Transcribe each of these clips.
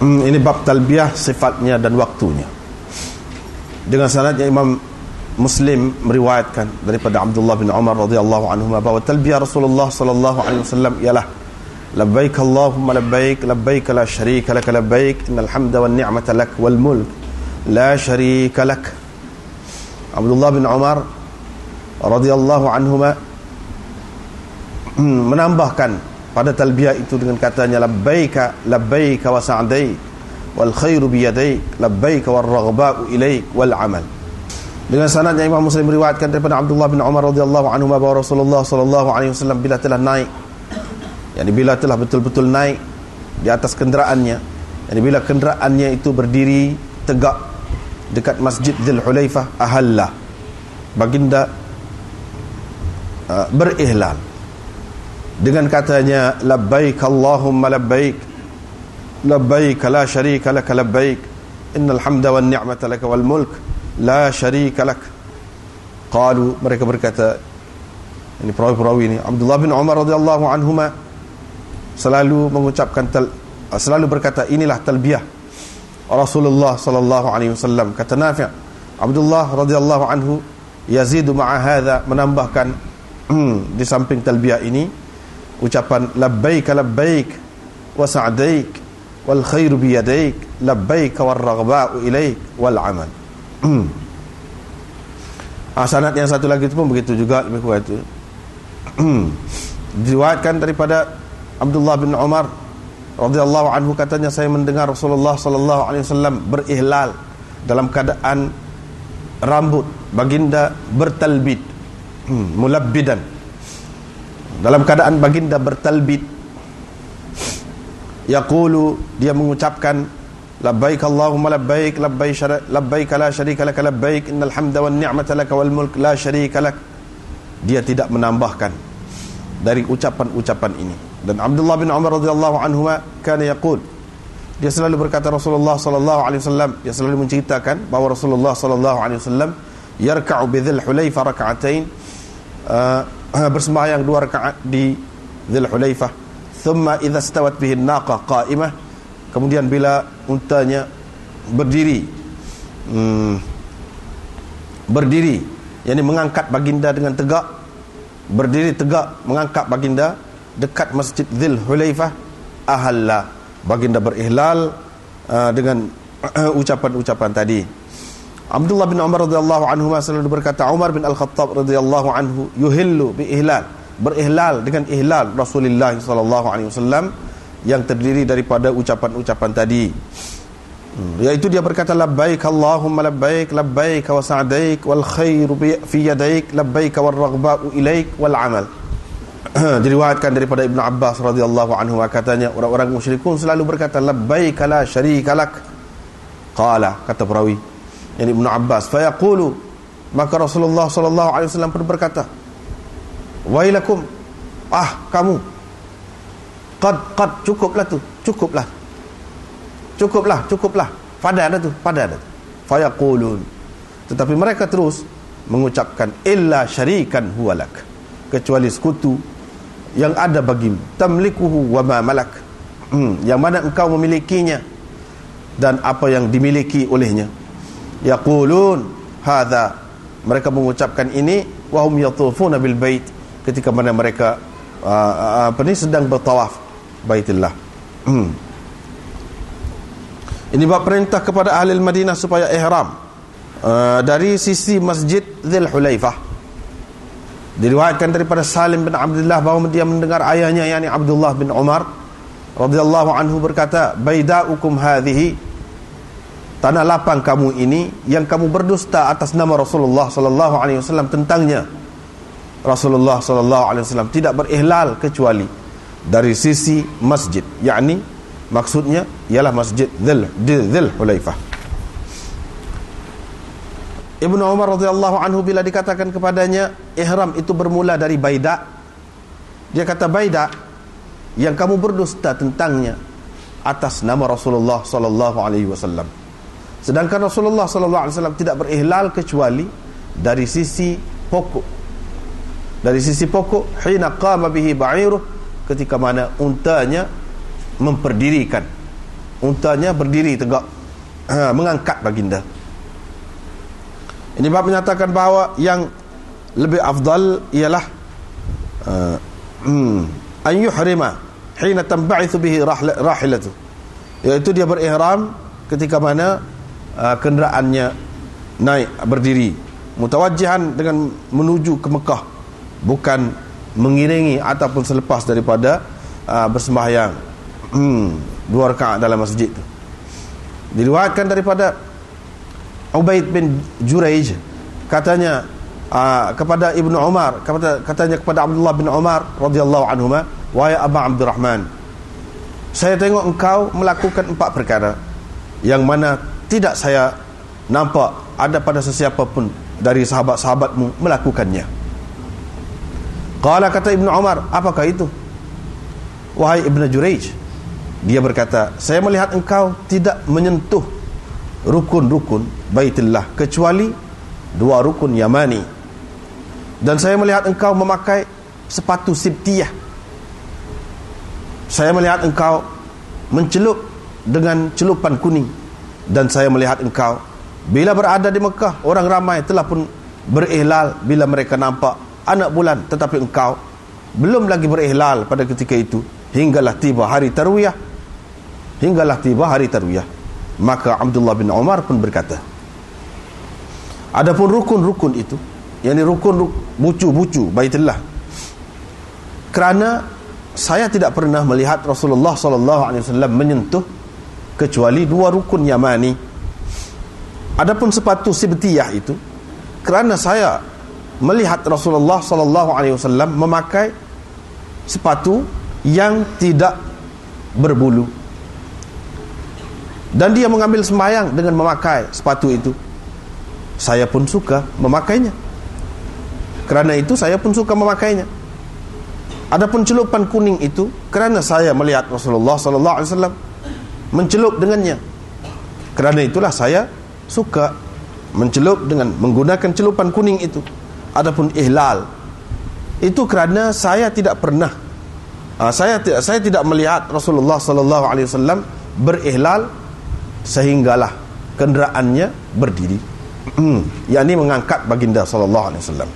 Ini bab talbiyah, sifatnya dan waktunya. Dengan sanad yang Imam Muslim meriwayatkan daripada Abdullah bin Umar radhiyallahu anhu bahwa talbiyah Rasulullah sallallahu alaihi wasallam ialah labbaik Allahumma labbaik labbaik la syarika lak labbaik innal hamda wan ni'mata lak wal mulk la syarika lak. Abdullah bin Umar radhiyallahu anhuma menambahkan pada talbiyah itu dengan katanya labbaika labbaika wa sa'daik wal khairu bi yadaik labbaika war raghba'u ilaik wal amal. Dengan sanad yang Imam Muslim meriwayatkan daripada Abdullah bin Umar radhiyallahu anhu bahwa Rasulullah sallallahu alaihi wasallam bila telah naik, yakni bila telah betul-betul naik di atas kenderaannya, yakni bila kenderaannya itu berdiri tegak dekat Masjid Dzul Hulaifah, ahalla, baginda berihlal dengan katanya labbaik Allahumma labbaik labbaik la syarika lak labbaik innal hamda wan ni'mata lak wal mulk la syarika lak. Qalu, mereka berkata, ini perawi-perawi ini, Abdullah bin Umar radhiyallahu anhuma selalu mengucapkan selalu berkata inilah talbiyah Rasulullah sallallahu alaihi wasallam. Kata Nafi', Abdullah radhiyallahu anhu yazidu ma'a hadza, menambahkan di samping talbiyah ini ucapan labbaik labbaik wa sa'daik wal khairu bi yadaik labbaik war raghba'u ilaik wal amal. Sanad yang satu lagi itu pun begitu juga, lebih kuat itu. Diriwayatkan daripada Abdullah bin Umar radhiyallahu anhu, katanya saya mendengar Rasulullah sallallahu alaihi wasallam berihlal dalam keadaan rambut baginda bertalbid, mulabbidan, dalam keadaan baginda bertalbid. Yaqulu, dia mengucapkan labbaik Allahumma labbaik labbaik la syarika lak labbaik innal hamda wan ni'mata lak wal mulk la syarika lak. Dia tidak menambahkan dari ucapan-ucapan ini. Dan Abdullah bin Umar radhiyallahu anhu kana yaqul, dia selalu berkata Rasulullah sallallahu alaihi wasallam, dia selalu menceritakan bahawa Rasulullah sallallahu alaihi wasallam yarka'u bi Dzul Hulaifah raka'atain, bersembahyang 2 rakaat di Dzul Hulaifah. Thumma idza stawat bihi an-naqa qa'imah, kemudian bila untanya berdiri, yakni mengangkat baginda dengan tegak, berdiri tegak mengangkat baginda dekat Masjid Dzul Hulaifah, ahalla, baginda berihlal dengan ucapan-ucapan tadi. Abdullah bin Umar radhiyallahu anhu selalu berkata, Umar bin Al-Khattab radhiyallahu anhu yuhillu bi ihlal, berihlal dengan ihlal Rasulullah sallallahu alaihi wasallam yang terdiri daripada ucapan-ucapan tadi, yaitu dia berkata labbaik Allahumma labbaik labbaik wa sa'daik wal khairu fi yadaik labbaik war raghba'u ilaik wal amal. Diriwayatkan daripada Ibnu Abbas radhiyallahu anhu, katanya orang-orang musyrikun selalu berkata labbaik la syarika lak. Qala, kata perawi yang Ibnu Abbas, fa yaqulu, maka Rasulullah sallallahu alaihi wasallam pun berkata, wailakum, kamu, qad cukuplah, pada ada tu. Fa yaqulun, tetapi mereka terus mengucapkan illa syarikan huwalak, kecuali sekutu yang ada bagimu, tamlikuhu wa ma malak, yang mana engkau memilikinya dan apa yang dimiliki olehnya. Yaqulun hadza, mereka mengucapkan ini wa hum yatufuna bil bait, ketika mana mereka sedang bertawaf Baitullah. Ini bab perintah kepada ahli Madinah supaya ihram dari sisi Masjid Dzul Hulaifah. Diriwayatkan daripada Salim bin Abdullah bahawa dia mendengar ayahnya, yakni Abdullah bin Umar radhiyallahu anhu berkata, baidaukum hadhihi, tanah lapang kamu ini yang kamu berdusta atas nama Rasulullah sallallahu alaihi wasallam tentangnya. Rasulullah sallallahu alaihi wasallam tidak berihlal kecuali dari sisi masjid, yakni maksudnya ialah Masjid Dzul Hulaifah. Ibnu Umar radhiyallahu anhu bila dikatakan kepadanya ihram itu bermula dari baida, dia kata baida yang kamu berdusta tentangnya atas nama Rasulullah sallallahu alaihi wasallam. Sedangkan Rasulullah sallallahu alaihi wasallam tidak berihlal kecuali dari sisi pokok. Dari sisi pokok, hina qama bihi ba'iruh, ketika mana untanya memperdirikan untanya berdiri tegak, mengangkat baginda. Ini bab menyatakan bahawa yang lebih afdal ialah an yuhrima hina tanba'ithu bihi rahilatu, iaitu dia berihram ketika mana kenderaannya naik berdiri, mutawajjihan dengan menuju ke Mekah, bukan mengiringi ataupun selepas daripada bersembahyang 2 rakaat dalam masjid itu. Diriwayatkan daripada Ubaid bin Juraij, katanya kepada Ibnu Umar, katanya kepada Abdullah bin Umar radhiyallahu anhuma, wahai Aba Abdurrahman, saya tengok engkau melakukan 4 perkara yang mana tidak saya nampak ada pada sesiapa pun dari sahabat-sahabatmu melakukannya. Qala, kata Ibnu Umar, apakah itu wahai Ibnu Juraij? Dia berkata, saya melihat engkau tidak menyentuh rukun-rukun Baitullah kecuali 2 rukun Yamani, dan saya melihat engkau memakai sepatu Sibtiyah. Saya melihat engkau mencelup dengan celupan kuning, dan saya melihat engkau bila berada di Mekah, orang ramai telah pun berihlal bila mereka nampak anak bulan, tetapi engkau belum lagi berihlal pada ketika itu, hinggalah tiba hari tarwiyah. Maka Abdullah bin Umar pun berkata, adapun rukun-rukun itu, yakni rukun bucu-bucu Baitullah, kerana saya tidak pernah melihat Rasulullah SAW menyentuh kecuali 2 rukun Yamani. Adapun sepatu Sibtiyah itu, kerana saya melihat Rasulullah SAW memakai sepatu yang tidak berbulu, dan dia mengambil sembahyang dengan memakai sepatu itu. Saya pun suka memakainya, kerana itu saya pun suka memakainya. Adapun celupan kuning itu, kerana saya melihat Rasulullah SAW mencelup dengannya, kerana itulah saya suka mencelup dengan menggunakan celupan kuning itu. Adapun ihlal itu kerana saya tidak pernah saya tidak melihat Rasulullah SAW berihlal sehinggalah kenderaannya berdiri, yakni mengangkat baginda sallallahu alaihi wasallam.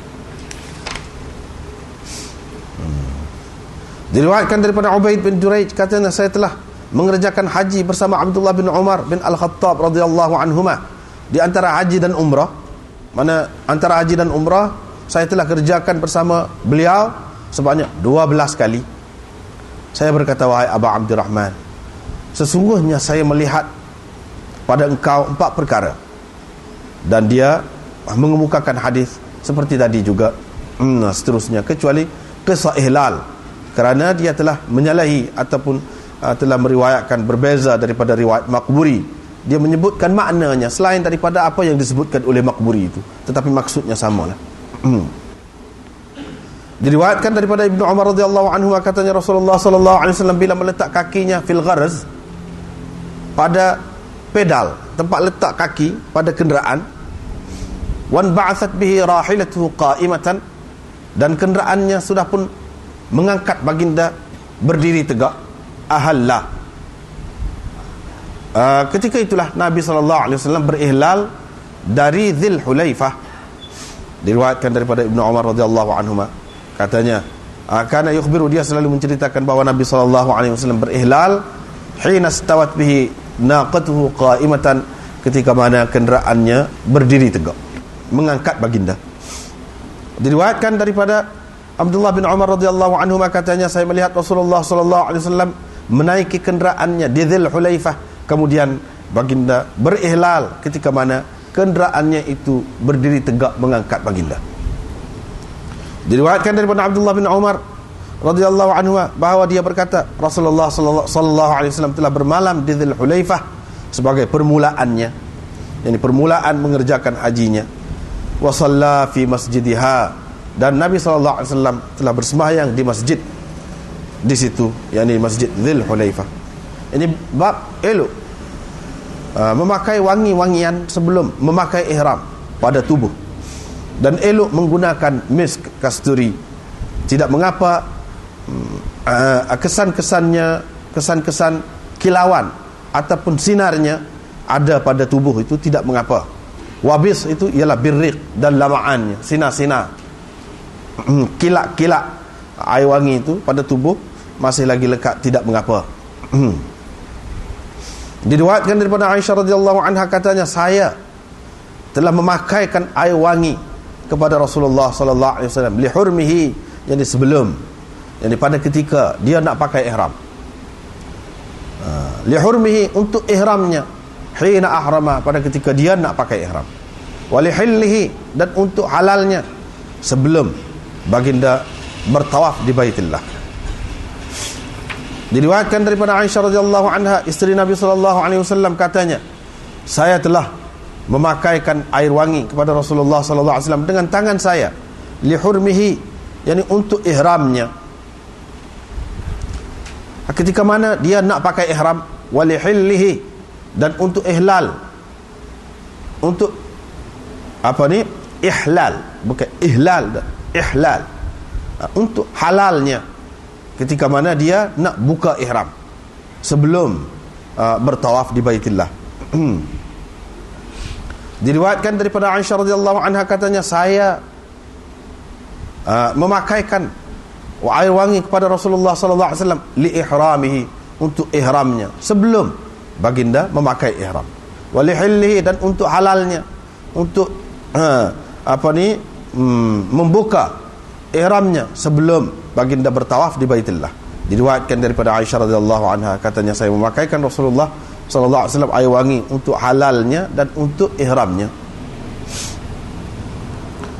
Diriwayatkan daripada Ubaid bin Juraij, katanya saya telah mengerjakan haji bersama Abdullah bin Umar bin Al-Khattab radhiyallahu anhuma. Di antara haji dan umrah, mana antara haji dan umrah saya telah kerjakan bersama beliau sebanyak 12 kali. Saya berkata, wahai Aba Abdurrahman, sesungguhnya saya melihat pada engkau 4 perkara. Dan dia mengemukakan hadis seperti tadi juga, seterusnya, kecuali kisah ihlal, kerana dia telah menyalahi ataupun telah meriwayatkan berbeza daripada riwayat Maqburi. Dia menyebutkan maknanya selain daripada apa yang disebutkan oleh Maqburi itu, tetapi maksudnya samalah. Diriwayatkan daripada Ibnu Umar radhiyallahu anhu, katanya Rasulullah sallallahu alaihi wasallam bila meletak kakinya fil gharz, pada pedal, tempat letak kaki pada kenderaan, wan ba'athat bihi rahilatuhu qa'imatan, dan kenderaannya sudah pun mengangkat baginda berdiri tegak, ahalla. Ketika itulah Nabi SAW berihlal dari Dzul Hulaifah. Diriwayatkan daripada Ibnu Umar radhiyallahu anhu, katanya kana yukhbiru, dia selalu menceritakan bahawa Nabi SAW berihlal hina stawat bihi naqatuhu qa'imatan, ketika mana kenderaannya berdiri tegak, mengangkat baginda. Diriwayatkan daripada Abdullah bin Umar radhiyallahu anhu, katanya saya melihat Rasulullah SAW menaiki kenderaannya di Dzul Hulaifah, kemudian baginda berihlal ketika mana kenderaannya itu berdiri tegak mengangkat baginda. Diriwayatkan daripada Abdullah bin Umar radhiyallahu anhu bahawa dia berkata, Rasulullah sallallahu alaihi wasallam telah bermalam di Dzul Hulaifah sebagai permulaannya, yakni permulaan mengerjakan hajinya. Wa shalla fi masjidiha, dan Nabi sallallahu alaihi wasallam telah bersembahyang di masjid di situ, yakni Masjid Dzul Hulaifah. Ini bab elok memakai wangi-wangian sebelum memakai ihram pada tubuh, dan elok menggunakan misk kasturi. Tidak mengapa kesan-kesan kilauan ataupun sinarnya ada pada tubuh itu tidak mengapa. Wabis itu ialah birriq dan lama'annya, sinar-sinar, kilat-kilat air wangi itu pada tubuh masih lagi lekat, tidak mengapa. Diriwayatkan daripada Aisyah radhiyallahu anha, katanya saya telah memakaikan air wangi kepada Rasulullah sallallahu alaihi wasallam li hurmihi, yani sebelum, yani pada ketika dia nak pakai ihram. Li hurmihi, untuk ihramnya, hina ahrama, pada ketika dia nak pakai ihram, wa li hillihi, dan untuk halalnya sebelum baginda bertawaf di Baitillah. Diriwayatkan daripada Aisyah radhiyallahu anha, isteri Nabi sallallahu alaihi wasallam, katanya saya telah memakaikan air wangi kepada Rasulullah sallallahu alaihi wasallam dengan tangan saya, li hurmihi, yani untuk ihramnya, ketika mana dia nak pakai ihram, wa li hillihi, dan untuk ihlal, untuk apa ni, ihlal, bukan ihlal, ihlal, untuk halalnya ketika mana dia nak buka ihram sebelum bertawaf di Baitillah. Diriwayatkan daripada Aisyah radhiyallahu anha, katanya saya memakaikan air wangi kepada Rasulullah sallallahu alaihi wasallam li ihramihi, untuk ihramnya sebelum baginda memakai ihram, wa li hillihi, dan untuk halalnya, untuk membuka ihramnya sebelum baginda bertawaf di Baitillah. Diriwayatkan daripada Aisyah radhiyallahu anha, katanya saya memakaikan Rasulullah sallallahu alaihi wasallam air wangi untuk halalnya dan untuk ihramnya.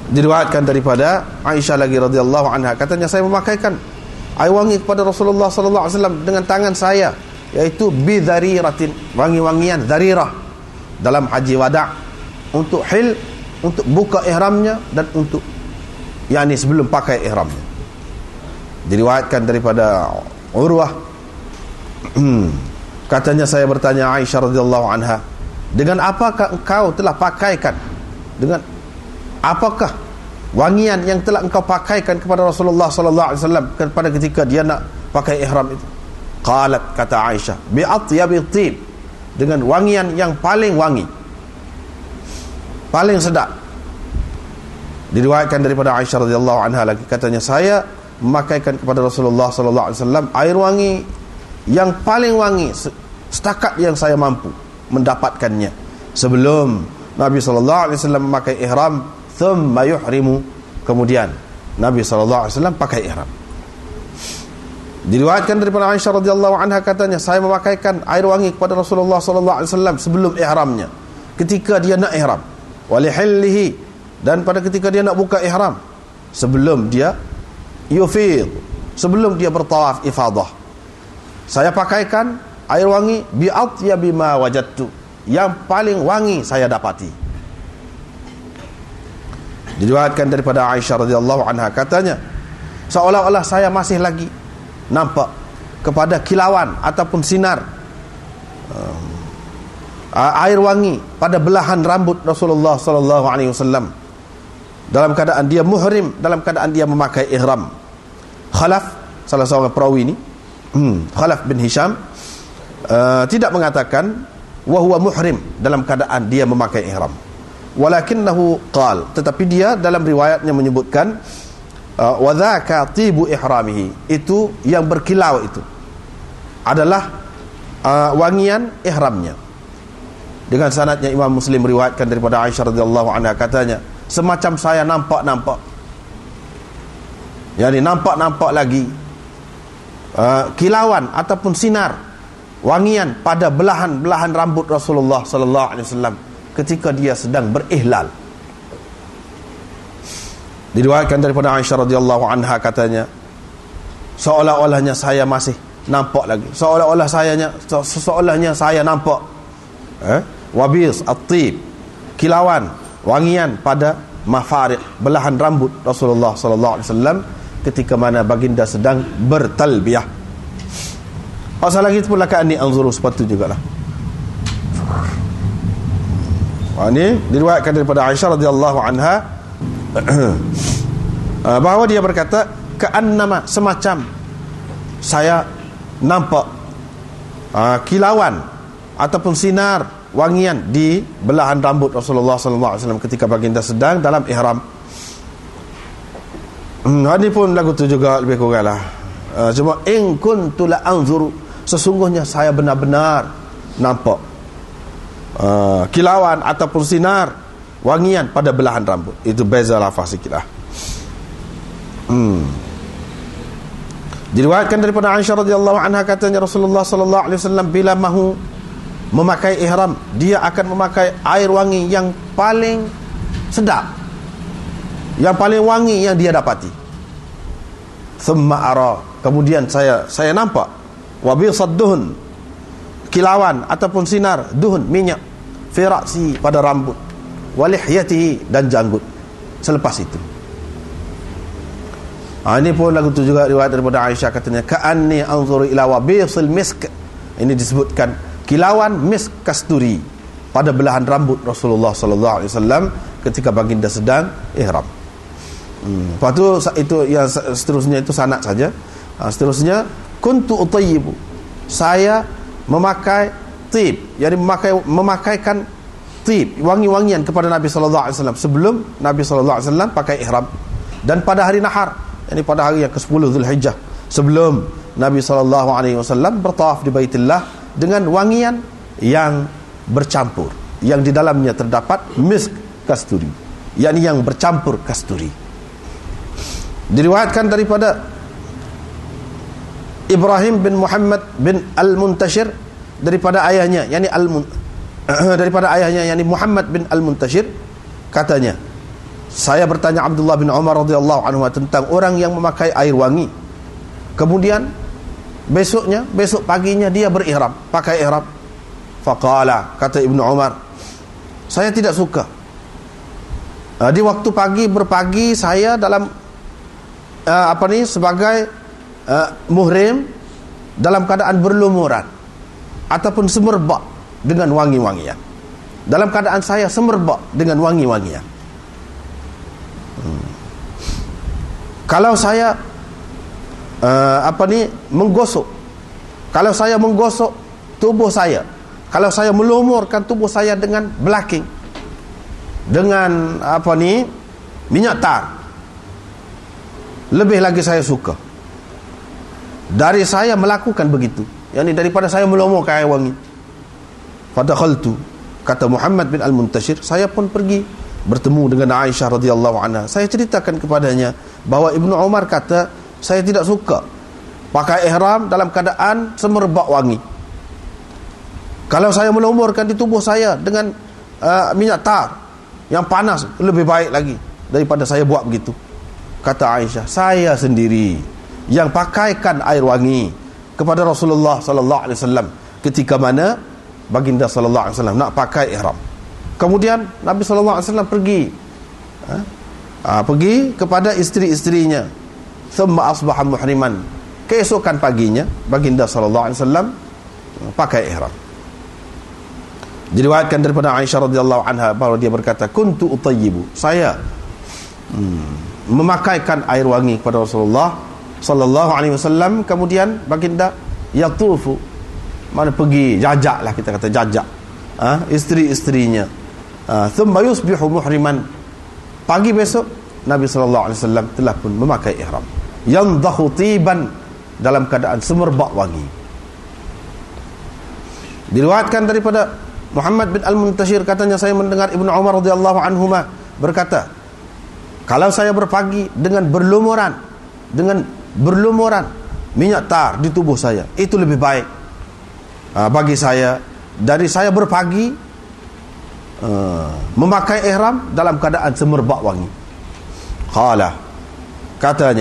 Diriwayatkan daripada Aisyah lagi radhiyallahu anha, katanya saya memakaikan air wangi kepada Rasulullah sallallahu alaihi wasallam dengan tangan saya, iaitu bidhariratin, wangi-wangian dharirah dalam haji wada', untuk hil, untuk buka ihramnya, dan untuk yakni sebelum pakai ihramnya. Diriwayatkan daripada Urwah, katanya saya bertanya Aisyah radhiyallahu anha, dengan apakah engkau telah pakaikan, dengan apakah wangian yang telah engkau pakaikan kepada Rasulullah sallallahu alaihi wasallam pada ketika dia nak pakai ihram itu? Qalat, kata Aisyah, bi atyabi tib, dengan wangian yang paling wangi, paling sedap. Diriwayatkan daripada Aisyah radhiyallahu anha lagi, katanya saya memakaikan kepada Rasulullah sallallahu alaihi wasallam air wangi yang paling wangi setakat yang saya mampu mendapatkannya sebelum Nabi sallallahu alaihi wasallam memakai ihram, thumma yuhrimu, kemudian Nabi sallallahu alaihi wasallam pakai ihram. Diriwayatkan daripada Aisyah radhiyallahu anha, katanya saya memakaikan air wangi kepada Rasulullah sallallahu alaihi wasallam sebelum ihramnya, ketika dia nak ihram, wa li hillihi, dan pada ketika dia nak buka ihram, sebelum dia yufid, sebelum dia bertawaf ifadah, saya pakaikan air wangi bi atyabi ma wajadtu, yang paling wangi saya dapati. Diriwayatkan daripada Aisyah radhiyallahu anha, katanya seolah-olah saya masih lagi nampak kepada kilauan ataupun sinar air wangi pada belahan rambut Rasulullah sallallahu alaihi wasallam dalam keadaan dia muhrim, dalam keadaan dia memakai ihram. Khalaf, salah seorang perawi ini, Khalaf bin Hisham, tidak mengatakan wa huwa muhrim dalam keadaan dia memakai ihram, walakinnahu qal, tetapi dia dalam riwayatnya menyebutkan wa dzaka tibu ihramihi, itu yang berkilau itu adalah wangian ihramnya. Dengan sanadnya Imam Muslim riwayatkan daripada Aisyah radhiyallahu anha, katanya semacam saya nampak-nampak, yakni nampak-nampak lagi kilauan ataupun sinar wangian pada belahan-belahan rambut Rasulullah sallallahu alaihi wasallam ketika dia sedang berihlal. Diriwayatkan daripada Aisyah radhiyallahu anha, katanya seolah-olahnya saya masih nampak lagi, seolah-olahnya saya nampak wabis at-tib, kilauan wangian pada mafariq, belahan rambut Rasulullah sallallahu alaihi wasallam ketika mana baginda sedang bertalbiyah. Pasal lagi pula ka'ani anzuru, sepatu jugalah. Ini diriwayatkan daripada Aisyah radhiyallahu anha bahawa dia berkata, ka'annama, semacam saya nampak kilauan ataupun sinar wangian di belahan rambut Rasulullah sallallahu alaihi wasallam ketika baginda sedang dalam ihram. Ini pun lagu tu juga lebih kurang lah. Cuma in kuntu la anzuru, sesungguhnya saya benar-benar nampak kilauan ataupun sinar wangian pada belahan rambut. Itu beza lafaz sikit lah. Diriwayatkan daripada Aisyah radhiyallahu anha, katanya Rasulullah sallallahu alaihi wasallam bila mahu memakai ihram, dia akan memakai air wangi yang paling sedap, yang paling wangi yang dia dapati. Thumma ara, kemudian saya nampak wabisad duhun, kilauan ataupun sinar duhun, minyak, fi ra'si, pada rambut, walihyatihi, dan janggut selepas itu. Ini pun lagu tu juga riwayat daripada Aisyah, katanya ka'anni anzuru ila wabisil misk. Ini disebutkan kilauan misk kasturi pada belahan rambut Rasulullah sallallahu alaihi wasallam ketika baginda sedang ihram. Lepas tu itu yang seterusnya itu sanad saja. Seterusnya kuntu utayyibu, saya memakai tib, yakni memakaikan tib, wangi-wangian kepada Nabi sallallahu alaihi wasallam sebelum Nabi sallallahu alaihi wasallam pakai ihram, dan pada hari nahar, yakni pada hari yang ke-10 Zulhijjah, sebelum Nabi sallallahu alaihi wasallam bertawaf di Baitillah dengan wangian yang bercampur, yang di dalamnya terdapat misk kasturi, yakni yang bercampur kasturi. Diriwayatkan daripada Ibrahim bin Muhammad bin Al-Muntashir daripada ayahnya, yakni daripada ayahnya, yakni Muhammad bin Al-Muntashir, katanya saya bertanya Abdullah bin Umar radhiyallahu anhu tentang orang yang memakai air wangi, kemudian besok paginya dia berihram, pakai ihram. Faqala, kata Ibnu Umar, saya tidak suka di waktu berpagi saya dalam sebagai muhrim dalam keadaan berlumuran ataupun semerbak dengan wangi-wangian. Dalam keadaan saya semerbak dengan wangi-wangian. Kalau saya menggosok, kalau saya menggosok tubuh saya, kalau saya melumurkan tubuh saya dengan blacking, dengan minyak tar, lebih lagi saya suka dari saya melakukan begitu, yakni daripada saya melumurkan air wangi. Fadakhaltu, kata Muhammad bin Al-Muntashir, saya pun pergi bertemu dengan Aisyah radhiyallahu anha. Saya ceritakan kepadanya bahawa Ibnu Umar kata saya tidak suka pakai ihram dalam keadaan semerbak wangi. Kalau saya melumurkan di tubuh saya dengan minyak tar yang panas, lebih baik lagi daripada saya buat begitu. Kata Aisyah, saya sendiri yang pakaikan air wangi kepada Rasulullah sallallahu alaihi wasallam ketika mana baginda sallallahu alaihi wasallam nak pakai ihram. Kemudian Nabi sallallahu alaihi wasallam pergi kepada isteri-isterinya. Thumma asbaha muhriman. Keesokan paginya baginda sallallahu alaihi wasallam pakai ihram. Diriwayatkan daripada Aisyah radhiyallahu anha bahawa dia berkata, kuntu utayyibu, saya memakaikan air wangi kepada Rasulullah sallallahu alaihi wasallam. Kemudian baginda yatufu, mana pergi jajak lah, kita kata jajak isteri-isterinya. Thumma yusbihu muhriman, pagi besok Nabi sallallahu alaihi wasallam telah pun memakai ihram, yandhahu tiban, dalam keadaan semerbak wangi. Diriwayatkan daripada Muhammad bin Al-Muntashir, katanya saya mendengar Ibnu Umar radhiyallahu anhuma berkata, kalau saya berpagi dengan berlumuran minyak tar di tubuh saya, itu lebih baik bagi saya dari saya berpagi memakai ihram dalam keadaan semerbak wangi. Qala, kata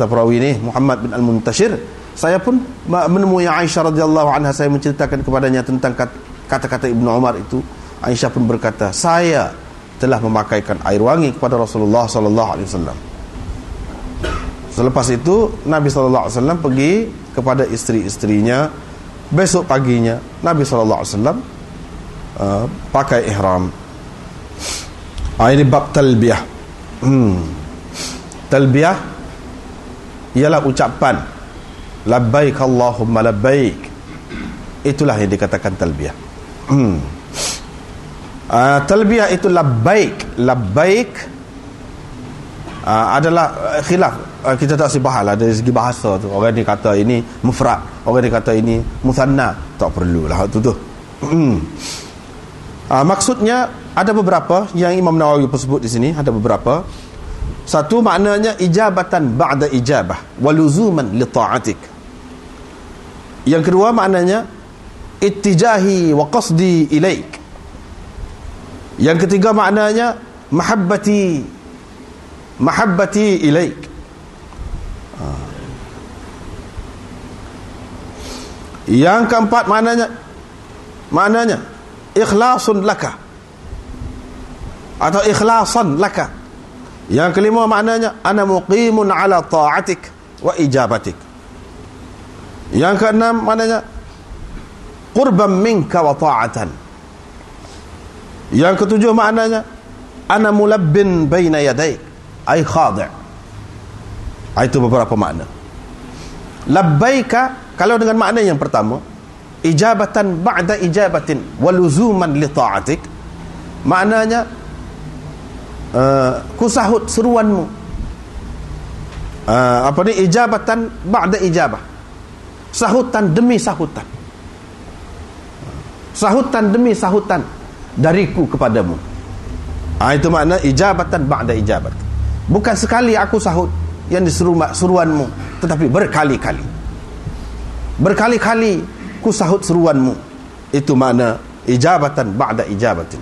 perawi ini Muhammad bin Al-Muntashir, saya pun menemui Aisyah radhiyallahu anha, saya menceritakan kepadanya tentang kata-kata Ibnu Umar itu. Aisyah pun berkata, saya telah memakaikan air wangi kepada Rasulullah sallallahu alaihi wasallam. Selepas itu Nabi sallallahu alaihi wasallam pergi kepada isteri-isterinya. Besok paginya Nabi sallallahu alaihi wasallam pakai ihram. Ini bab talbiyah. Talbiyah ialah ucapan labbaik Allahumma labbaik. Itulah yang dikatakan talbiyah. Talbiyah itu labbaik. Labbaik adalah khilaf. Kita tak sebahas lah dari segi bahasa tu. Orang ni kata ini mufrad, orang ni kata ini musanna. Tak perlulah tu. Maksudnya ada beberapa yang Imam Nawawi pun sebut di sini, ada beberapa. Satu maknanya ijabatan ba'da ijabah wa luzuman li ta'atik. Yang kedua maknanya ittijahi wa qasdi ilaik. Yang ketiga maknanya mahabbati ilaik. Yang keempat maknanya ikhlasun laka atau ikhlasan laka. Yang kelima maknanya ana muqimun ala ta'atik wa ijabatik. Yang keenam maknanya qurban minka wa ta'atan. Yang ketujuh maknanya ana mulabbin baina yadaik ay khadi'. Itu beberapa makna. Labbaika kalau dengan makna yang pertama, ijabatan ba'da ijabatin wa luzuman li ta'atik, maknanya ku sahut seruanmu. Ijabatan ba'da ijabah, sahutan demi sahutan, sahutan demi sahutan dariku kepadamu. Itu makna ijabatan ba'da ijabat. Bukan sekali aku sahut yang seruanmu, tetapi berkali-kali. Berkali-kali ku sahut seruanmu. Itu makna ijabatan ba'da ijabatin.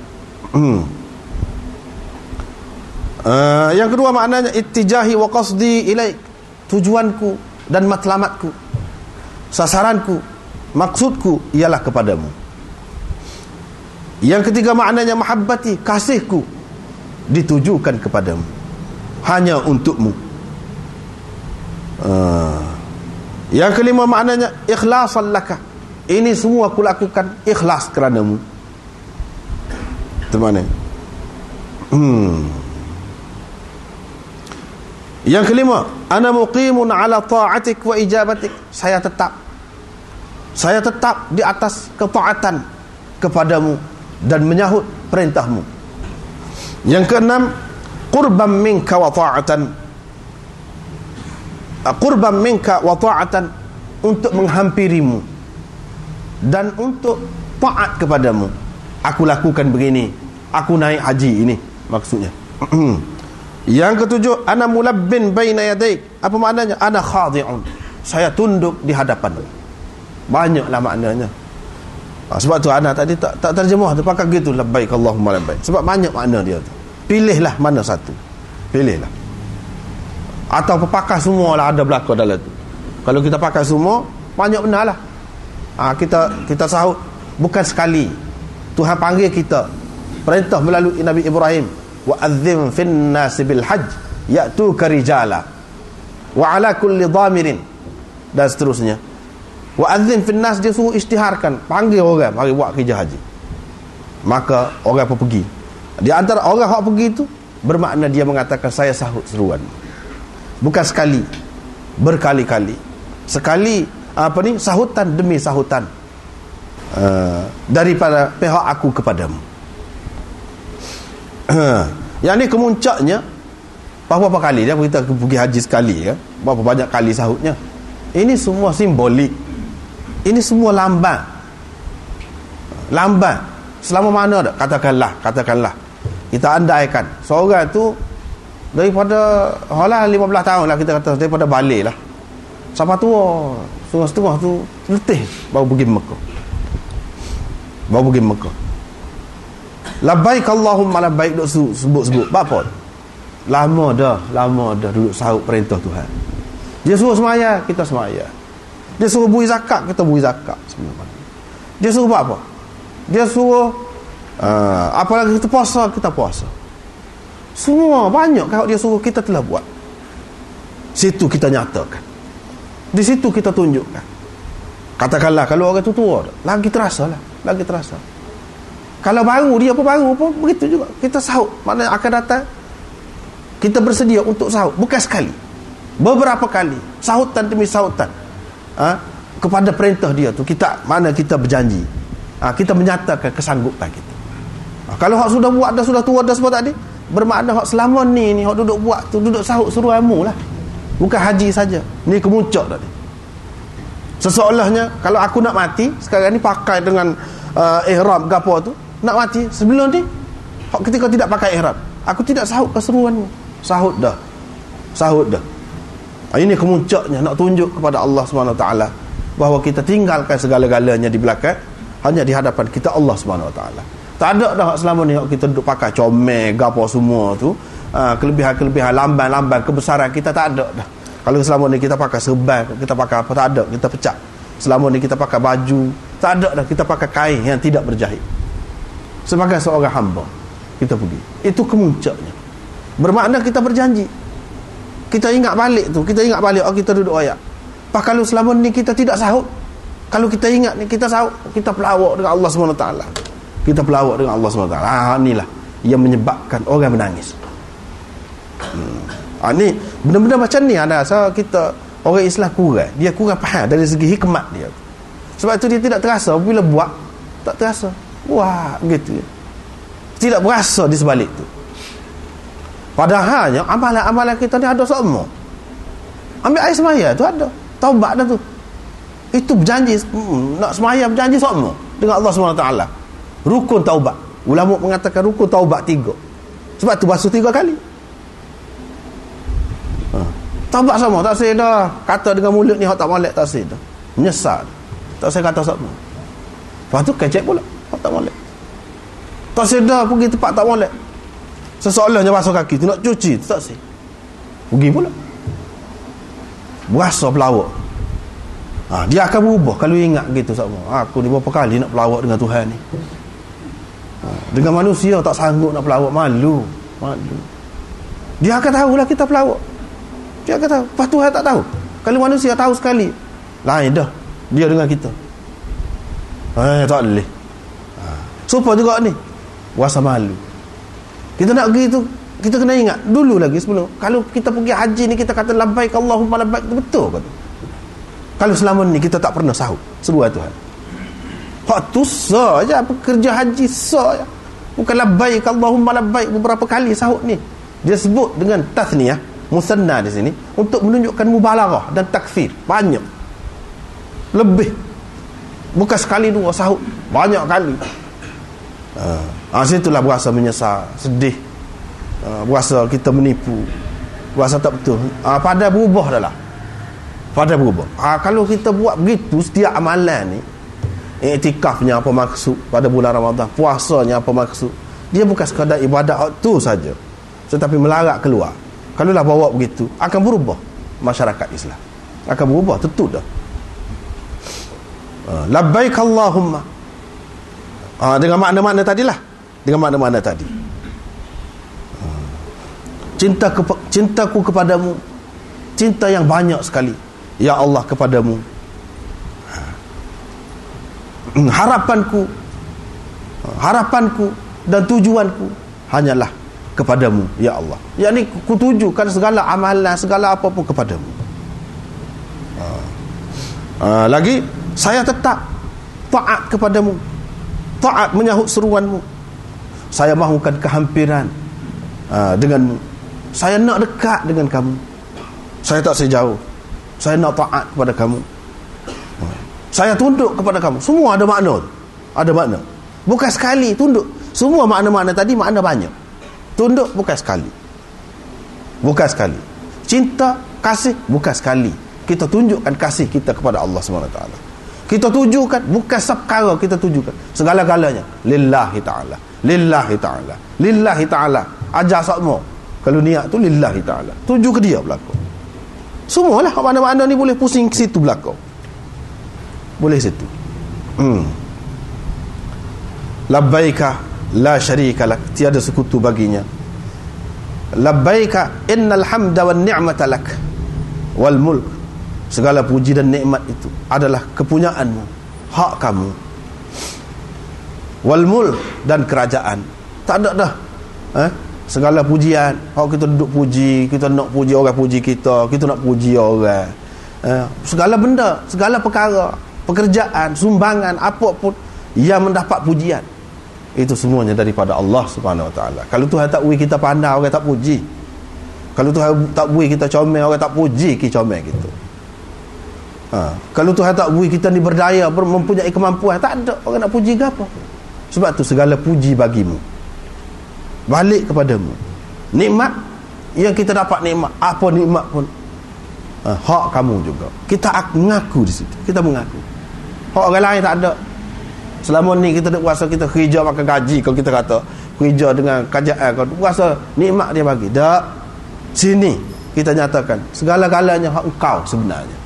Yang kedua maknanya ittijahi wa qasdi ilaik. Tujuanku dan matlamatku, sasaranku, maksudku ialah kepadamu. Yang ketiga maknanya mahabbati, kasihku ditujukan kepadamu, hanya untukmu. Yang kelima maknanya ikhlasan laka. Ini semua aku lakukan ikhlas keranamu. Itu mana? Yang kelima, ana muqimun ala ta'atik wa ijabatik. Saya tetap di atas ketaatan kepadamu dan menyahut perintahmu. Yang keenam, qurban minka wa ta'atan. Qurban minka wa ta'atan, untuk menghampirimu dan untuk taat kepadamu. Aku lakukan begini, aku naik haji, ini maksudnya. Yang ketujuh, ana mulabbin baina yadaik. Apa maknanya? Ana khadi'un, saya tunduk di hadapanmu. Banyaklah maknanya. Sebab tu ana tadi tak terjemah tu pakai gitu, labbaik Allahumma labbaik. Sebab banyak makna dia tu. Pilihlah mana satu. Pilihlah. Atau pakai semua lah, ada belaka dalam tu. Kalau kita pakai semua, banyak benar lah. Kita sahut bukan sekali. Tuhan panggil kita, perintah melalui Nabi Ibrahim, wa adzim fin nasi bil hajj ya'tuka rijala wa ala kulli dhamirin, dan seterusnya. Wa adzim fin nas, dia suruh isytiharkan, panggil orang mari buat kerja haji. Maka orang pun pergi. Di antara orang yang pergi itu bermakna dia mengatakan saya sahut seruan. Bukan sekali, berkali-kali. Sekali sahutan demi sahutan daripada pihak aku kepadamu. Yang ni kemuncaknya berapa kali dia kita pergi haji sekali, ya? Berapa banyak kali sahutnya. Ini semua simbolik. Ini semua lamban. Selama mana dah? Katakanlah kita andaikan seorang tu daripada 15 tahun lah, kita kata daripada balik lah sampai tua, setengah tu letih baru pergi Mekah. Labbaik Allahumma labbaik, duk sebut apa? Lama dah duduk sahut perintah Tuhan. Dia suruh semaya, kita semaya. Dia suruh beri zakat, kita beri zakat. Dia suruh buat apa? Dia suruh apalagi kita puasa, kita puasa. Semua banyak kalau dia suruh kita telah buat. Situ kita nyatakan. Di situ kita tunjukkan. Katakanlah kalau orang tu tua, lagi terasa. Kalau baru pun begitu juga. Kita sahut, maknanya akan datang kita bersedia untuk sahut, bukan sekali, beberapa kali, sahutan demi sahutan kepada perintah dia tu. Kita berjanji Kita menyatakan kesanggupan kita. Kalau hak sudah buat dah, sudah tua dah sebab tadi, bermakna hak selama ni hak duduk buat tu, duduk sahut suruhanmu lah. Bukan haji saja. Ni kemuncak tadi. Seseolahnya kalau aku nak mati sekarang ni pakai dengan ihram gapo tu, nak mati sebelum ni ketika tidak pakai ihram, aku tidak sahut keseruanmu. Sahut dah. Ini kemuncaknya, nak tunjuk kepada Allah SWT bahawa kita tinggalkan segala-galanya di belakang, hanya di hadapan kita Allah SWT. Tak ada dah selama ni kita duduk pakai comel gapo semua tu, kelebihan-kelebihan, lamban-lamban kebesaran kita tak ada dah. Kalau selama ni kita pakai serban, kita pakai apa, tak ada, kita pecah. Selama ni kita pakai baju, tak ada dah, kita pakai kain yang tidak berjahit. Sebagai seorang hamba kita pergi, itu kemuncaknya. Bermakna kita berjanji, kita ingat balik tu, kita duduk ayat. Kalau selama ni kita tidak sahut, kalau kita ingat ni kita sahut, kita pelawak dengan Allah SWT. Kita pelawak dengan Allah SWT. Inilah yang menyebabkan orang menangis. Ni benda-benda macam ni ada. So kita orang Islam kurang, dia kurang faham dari segi hikmat dia. Sebab tu dia tidak terasa bila buat, tak terasa. Wah, gitu. Tidak berasa di sebalik tu. Padahalnya amalan-amalan kita ni ada semua. Ambil air semaya tu ada, taubat dah tu. Itu berjanji, nak semaya berjanji semua dengan Allah SWT. Rukun taubat. Ulama mengatakan rukun taubat 3. Sebab tu basuh 3 kali. Taubat sama, tak say dah. Kata dengan mulut ni hak tak molek, tak say dah. Menyesal. Tak say kata sama. Lepas tu kecek pula, hak tak molek. Tak say dah pergi tempat tak molek. Seseolahnya basuh kaki tu nak cuci, tak say. Pergi pula. Berasa pelawak. Dia akan berubah kalau ingat gitu sama. Aku ni berapa kali nak pelawak dengan Tuhan ni. Dengan manusia tak sanggup nak pelawak, malu. Dia akan tahulah kita pelawak. Dia akan tahu. Lepas Tuhan tak tahu. Kalau manusia tahu sekali, lain dah dia dengan kita. Tak boleh. Supaya juga ni rasa malu. Kita nak pergi tu, kita kena ingat dulu lagi sebelum, kalau kita pergi haji ni kita kata labbaik Allahumma labbaik, betul ke? Kalau selama ni kita tak pernah sahut seruan Tuhan, hak tu sah je, pekerja haji sah je. Bukan labbaik Allahumma labbaik beberapa kali sahut ni. Dia sebut dengan tasniyah musanna di sini untuk menunjukkan mubalaghah dan takfir, banyak, lebih, bukan sekali dua sahut, banyak kali. Situlah berasa menyesal, sedih, berasa kita menipu, berasa tak betul. Pada berubah dah lah, pada berubah. Kalau kita buat begitu setiap amalan ni, iktikafnya apa maksud pada bulan Ramadan, puasanya apa maksud, dia bukan sekadar ibadat tu saja, tetapi melarat keluar. Kalau lah bawa begitu, akan berubah masyarakat Islam, akan berubah, tentu dah. Labbaik Allahumma, dengan makna-makna tadilah, dengan makna-makna tadi. Cintaku kepadamu, cinta yang banyak sekali ya Allah kepadamu. Harapanku dan tujuanku hanyalah kepadamu ya Allah. Yakni ku tujukan segala amalan, segala apapun kepadamu. Lagi saya tetap taat kepadamu, taat menyahut seruanmu. Saya mahukan kehampiran denganmu. Saya nak dekat dengan kamu, saya tak sejauh. Saya nak taat kepada kamu, saya tunduk kepada kamu. Semua ada makna, ada makna. Bukan sekali tunduk. Semua makna-makna tadi makna banyak. Tunduk bukan sekali, bukan sekali. Cinta, kasih bukan sekali. Kita tunjukkan kasih kita kepada Allah SWT. Kita tujukan, bukan seperkara kita tujukan, segala-galanya lillahi ta'ala, lillahi ta'ala, lillahi ta'ala. Ajar semua kalau niat tu lillahi ta'ala, tuju ke dia belakang. Semualah mana-mana ni boleh pusing ke situ belakang, boleh situ. Labbaika la syarika lak, tiada sekutu baginya. Labbaika innal hamda wan ni'mata lak wal mulk, segala puji dan nikmat itu adalah kepunyaanmu, hak kamu. Wal mulk, dan kerajaan. Tak ada dah segala pujian, hak kita duduk puji, kita nak puji orang puji kita nak puji orang. Segala benda, segala perkara, pekerjaan, sumbangan, apa pun yang mendapat pujian. Itu semuanya daripada Allah Subhanahu Wa Taala. Kalau Tuhan tak beri kita pandai, orang tak puji. Kalau Tuhan tak beri kita comel, orang tak puji kita comel gitu. Kalau Tuhan tak beri kita ni berdaya, mempunyai kemampuan, tak ada orang nak puji ke apa. Sebab tu segala puji bagimu, balik kepadamu. Nikmat yang kita dapat, nikmat apa nikmat pun hak kamu juga. Kita mengaku di situ, kita mengaku. Hak orang lain tak ada. Selama ni kita duk puasa, kita kerja makan gaji. Kalau kita kata kerja dengan kerajaan, kalau puasa nikmat dia bagi. Tak. Sini kita nyatakan segala-galanya hak engkau sebenarnya.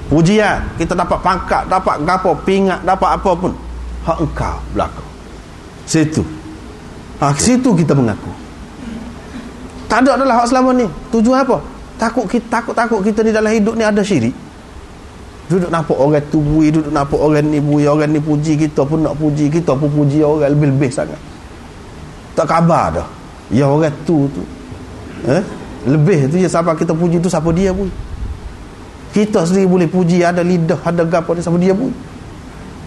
Pujian, kita dapat pangkat, dapat gapo, pingat, dapat apa pun, hak engkau belaka. Situ. Situ kita mengaku. Tak ada adalah hak selama ni. Tujuan apa? Takut kita di dalam hidup ni ada syirik. Duduk nampak orang tu bui, duduk nampak orang ni bui, orang ni puji, kita pun nak puji, kita pun puji orang lebih-lebih sangat. Tak khabar dah. Ya orang tu lebih tu je, siapa kita puji tu, siapa dia bui. Kita sendiri boleh puji, ada lidah, ada gapo ni, siapa dia bui.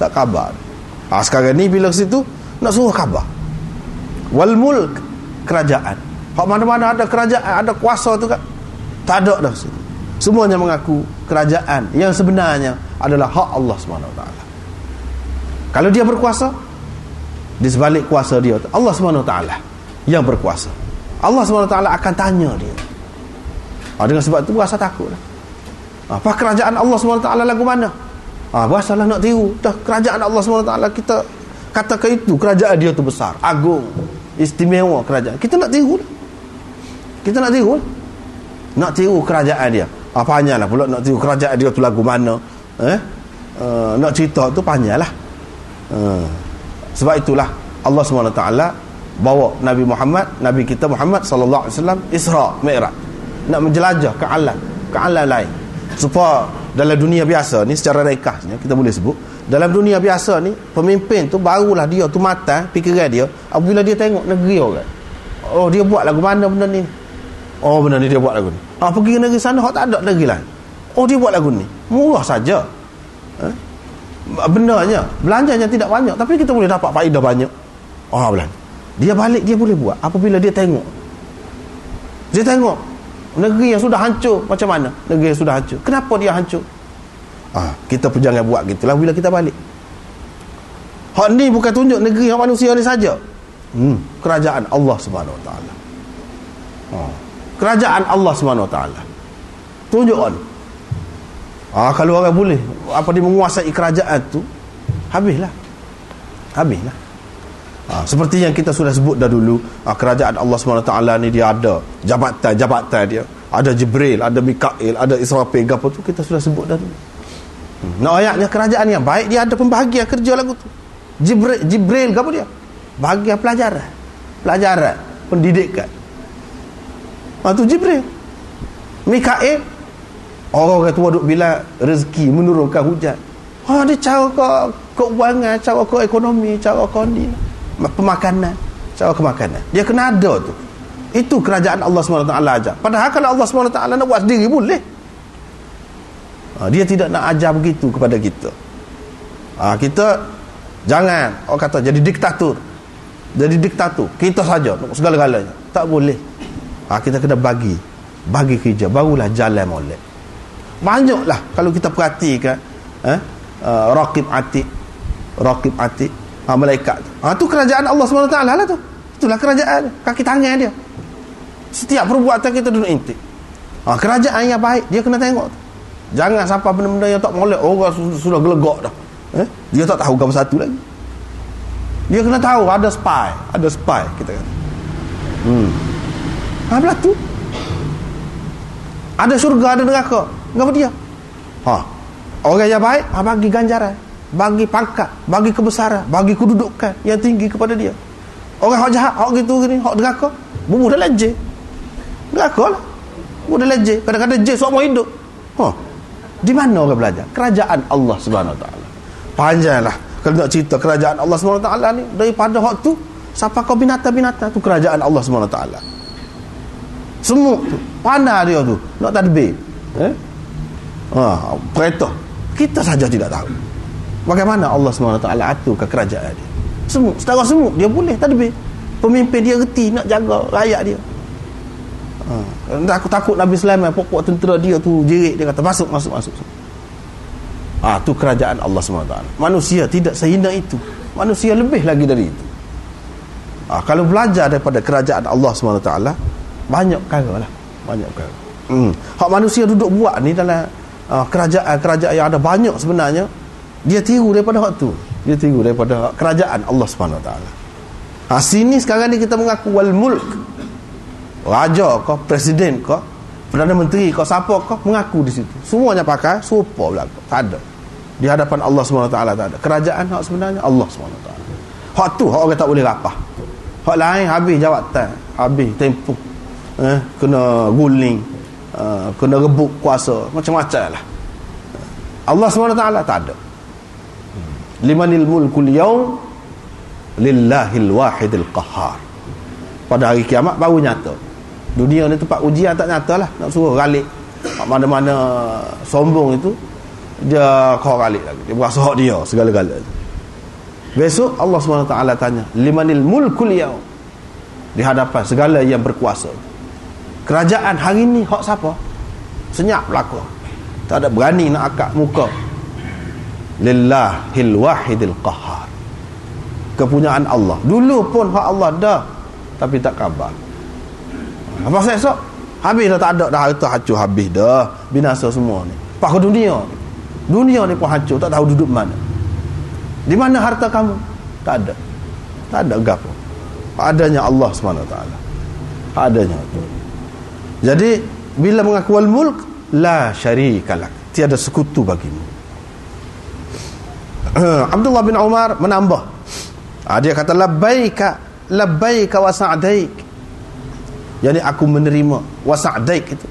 Tak khabar. Sekarang ni bila ke situ nak suruh khabar. Wal mulk, kerajaan. Hak mana-mana ada kerajaan, ada kuasa tu kan. Tak ada dah situ. Semuanya mengaku kerajaan yang sebenarnya adalah hak Allah SWT. Kalau dia berkuasa, di sebalik kuasa dia Allah SWT yang berkuasa. Allah SWT akan tanya dia. Dengan sebab itu berasa takut. Apa kerajaan Allah SWT lagu mana? Berasalah nak tiru. Dah kerajaan Allah SWT kita katakan itu kerajaan dia tu besar, agung, istimewa kerajaan. Kita nak tiru. Kita nak tiru. Nak tiru kerajaan dia. Panjanglah pula nak tiru kerajaan dia tu lagu mana. Nak cerita tu panjanglah. Sebab itulah Allah SWT bawa Nabi Muhammad, Nabi kita Muhammad sallallahu alaihi wasallam Isra Mi'raj, nak menjelajah ke alam lain. Supaya dalam dunia biasa ni, secara rekasnya kita boleh sebut, dalam dunia biasa ni pemimpin tu barulah dia tu matang fikiran dia apabila dia tengok negeri orang. Dia buat lagu mana benda ni. Benda ni dia buat lagu ni. Pergi ke negeri sana, tak ada negeri lain. Dia buat lagu ni. Murah saja. Benarnya, belanjanya tidak banyak, tapi kita boleh dapat faedah banyak. Belanja. Dia balik, dia boleh buat apabila dia tengok. Dia tengok negeri yang sudah hancur macam mana. Negeri yang sudah hancur, kenapa dia hancur? Kita pun jangan buat gitulah bila kita balik. Hak ni bukan tunjuk negeri yang manusia ni saja. Kerajaan Allah Subhanahu Wa Taala. Kerajaan Allah Subhanahu Wa Taala. Tunjukkan. Kalau orang boleh dia menguasai kerajaan tu, habislah. Seperti yang kita sudah sebut dah dulu, kerajaan Allah SWT ni dia ada jabatan dia, ada Jibril, ada Mikail, ada Israfil, apa tu kita sudah sebut dah dulu. Ayatnya kerajaan yang baik dia ada pembahagian kerja lagu tu. Jibril apa dia? Bahagian pelajaran, pendidikan. Tu Jibril. Mikail, orang tua duk bila rezeki, menurunkan hujan. Dia cara keuangan, cara ekonomi, cara ni, pemakanan, cara kemakanan. Dia kena ada tu. Itu kerajaan Allah SWT ajar. Padahal kalau Allah SWT nak buat sendiri boleh. Dia tidak nak ajar begitu kepada kita. Kita jangan orang kata jadi diktator. Kita saja segala-galanya. Tak boleh. Kita kena bagi kerja, barulah jalan molek. Banyaklah kalau kita perhatikan Raqib Atid, malaikat tu kerajaan Allah SWT lah tu. Itulah kerajaan, kaki tangan dia. Setiap perbuatan kita duduk intik. Kerajaan yang baik dia kena tengok tu. Jangan sampai benda-benda yang tak molek orang sudah gelegak dah. Dia tak tahu gambar satu lagi. Dia kena tahu ada spy kita kata. Belah tu. Ada syurga, ada neraka. Ngapa dia? Orang yang baik bagi ganjaran, bagi pangkat, bagi kebesaran, bagi kedudukan yang tinggi kepada dia. Orang hak jahat, hak gitu gini, hak neraka, bubuh dalam je. Neraka lah. Bubuh dalam je. Kadang-kadang je seumur hidup. Di mana orang belajar? Kerajaan Allah Subhanahu Wa Taala. Panjanglah kalau nak cerita kerajaan Allah Subhanahu Wa Taala ni, daripada hak tu sampai ke binatang-binatang tu kerajaan Allah Subhanahu Wa Taala. Semua tu pandai dia tu nak tadbir. Kereta kita saja tidak tahu. Bagaimana Allah SWT aturkan kerajaan dia? Semut, setara semut dia boleh tadbir. Pemimpin dia reti nak jaga rakyat dia. Aku takut Nabi Sulaiman, pokok tentera dia tu jerit, dia kata masuk. Tu kerajaan Allah SWT. Manusia tidak sehina itu. Manusia lebih lagi dari itu. Kalau belajar daripada kerajaan Allah SWT, banyak perkara lah. Banyak perkara. Hak manusia duduk buat ni dalam kerajaan yang ada banyak sebenarnya, dia tiru daripada hak tu. Dia tiru daripada kerajaan Allah SWT. Sini sekarang ni kita mengaku wal mulk. Raja ke, presiden ke, Perdana Menteri ke, siapa ke, mengaku di situ. Semuanya pakai serupa belaka. Tak ada. Di hadapan Allah SWT tak ada. Kerajaan hak sebenarnya Allah SWT. Hak tu hak orang tak boleh rapah. Hak lain habis jawatan, habis tempoh, kena guling, kena rebut kuasa, macam-macam lah. Allah SWT tak ada. Limanil mulkul yaum lillahil wahidil qahhar. Pada hari kiamat baru nyata. Dunia ni tempat ujian tak nyata lah. Nak suruh galik mana-mana sombong itu, dia kau galik lagi. Dia berasa hak dia segala-galanya. Besok Allah SWT tanya, limanil mulkul yaum, di hadapan segala yang berkuasa. Kerajaan hari ni hak siapa? Senyap belaka. Tak ada berani nak akak muka. Lillahil wahidil qahhar. Kepunyaan Allah. Dulu pun hak Allah dah, tapi tak khabar. Apa esok? Habis dah, tak ada dah, harta hancur habis dah. Binasa semua ni. Pak dunia. Dunia ni pun hancur, tak tahu duduk mana. Di mana harta kamu? Tak ada. Tak ada gapo. Adanya Allah SWT. Adanya. Jadi bila mengaku al mulk la syarikalak, tiada sekutu bagimu. Abdullah bin Umar menambah, dia kata labbaika wa sa'daik. Yani aku menerima, wa sa'daik itu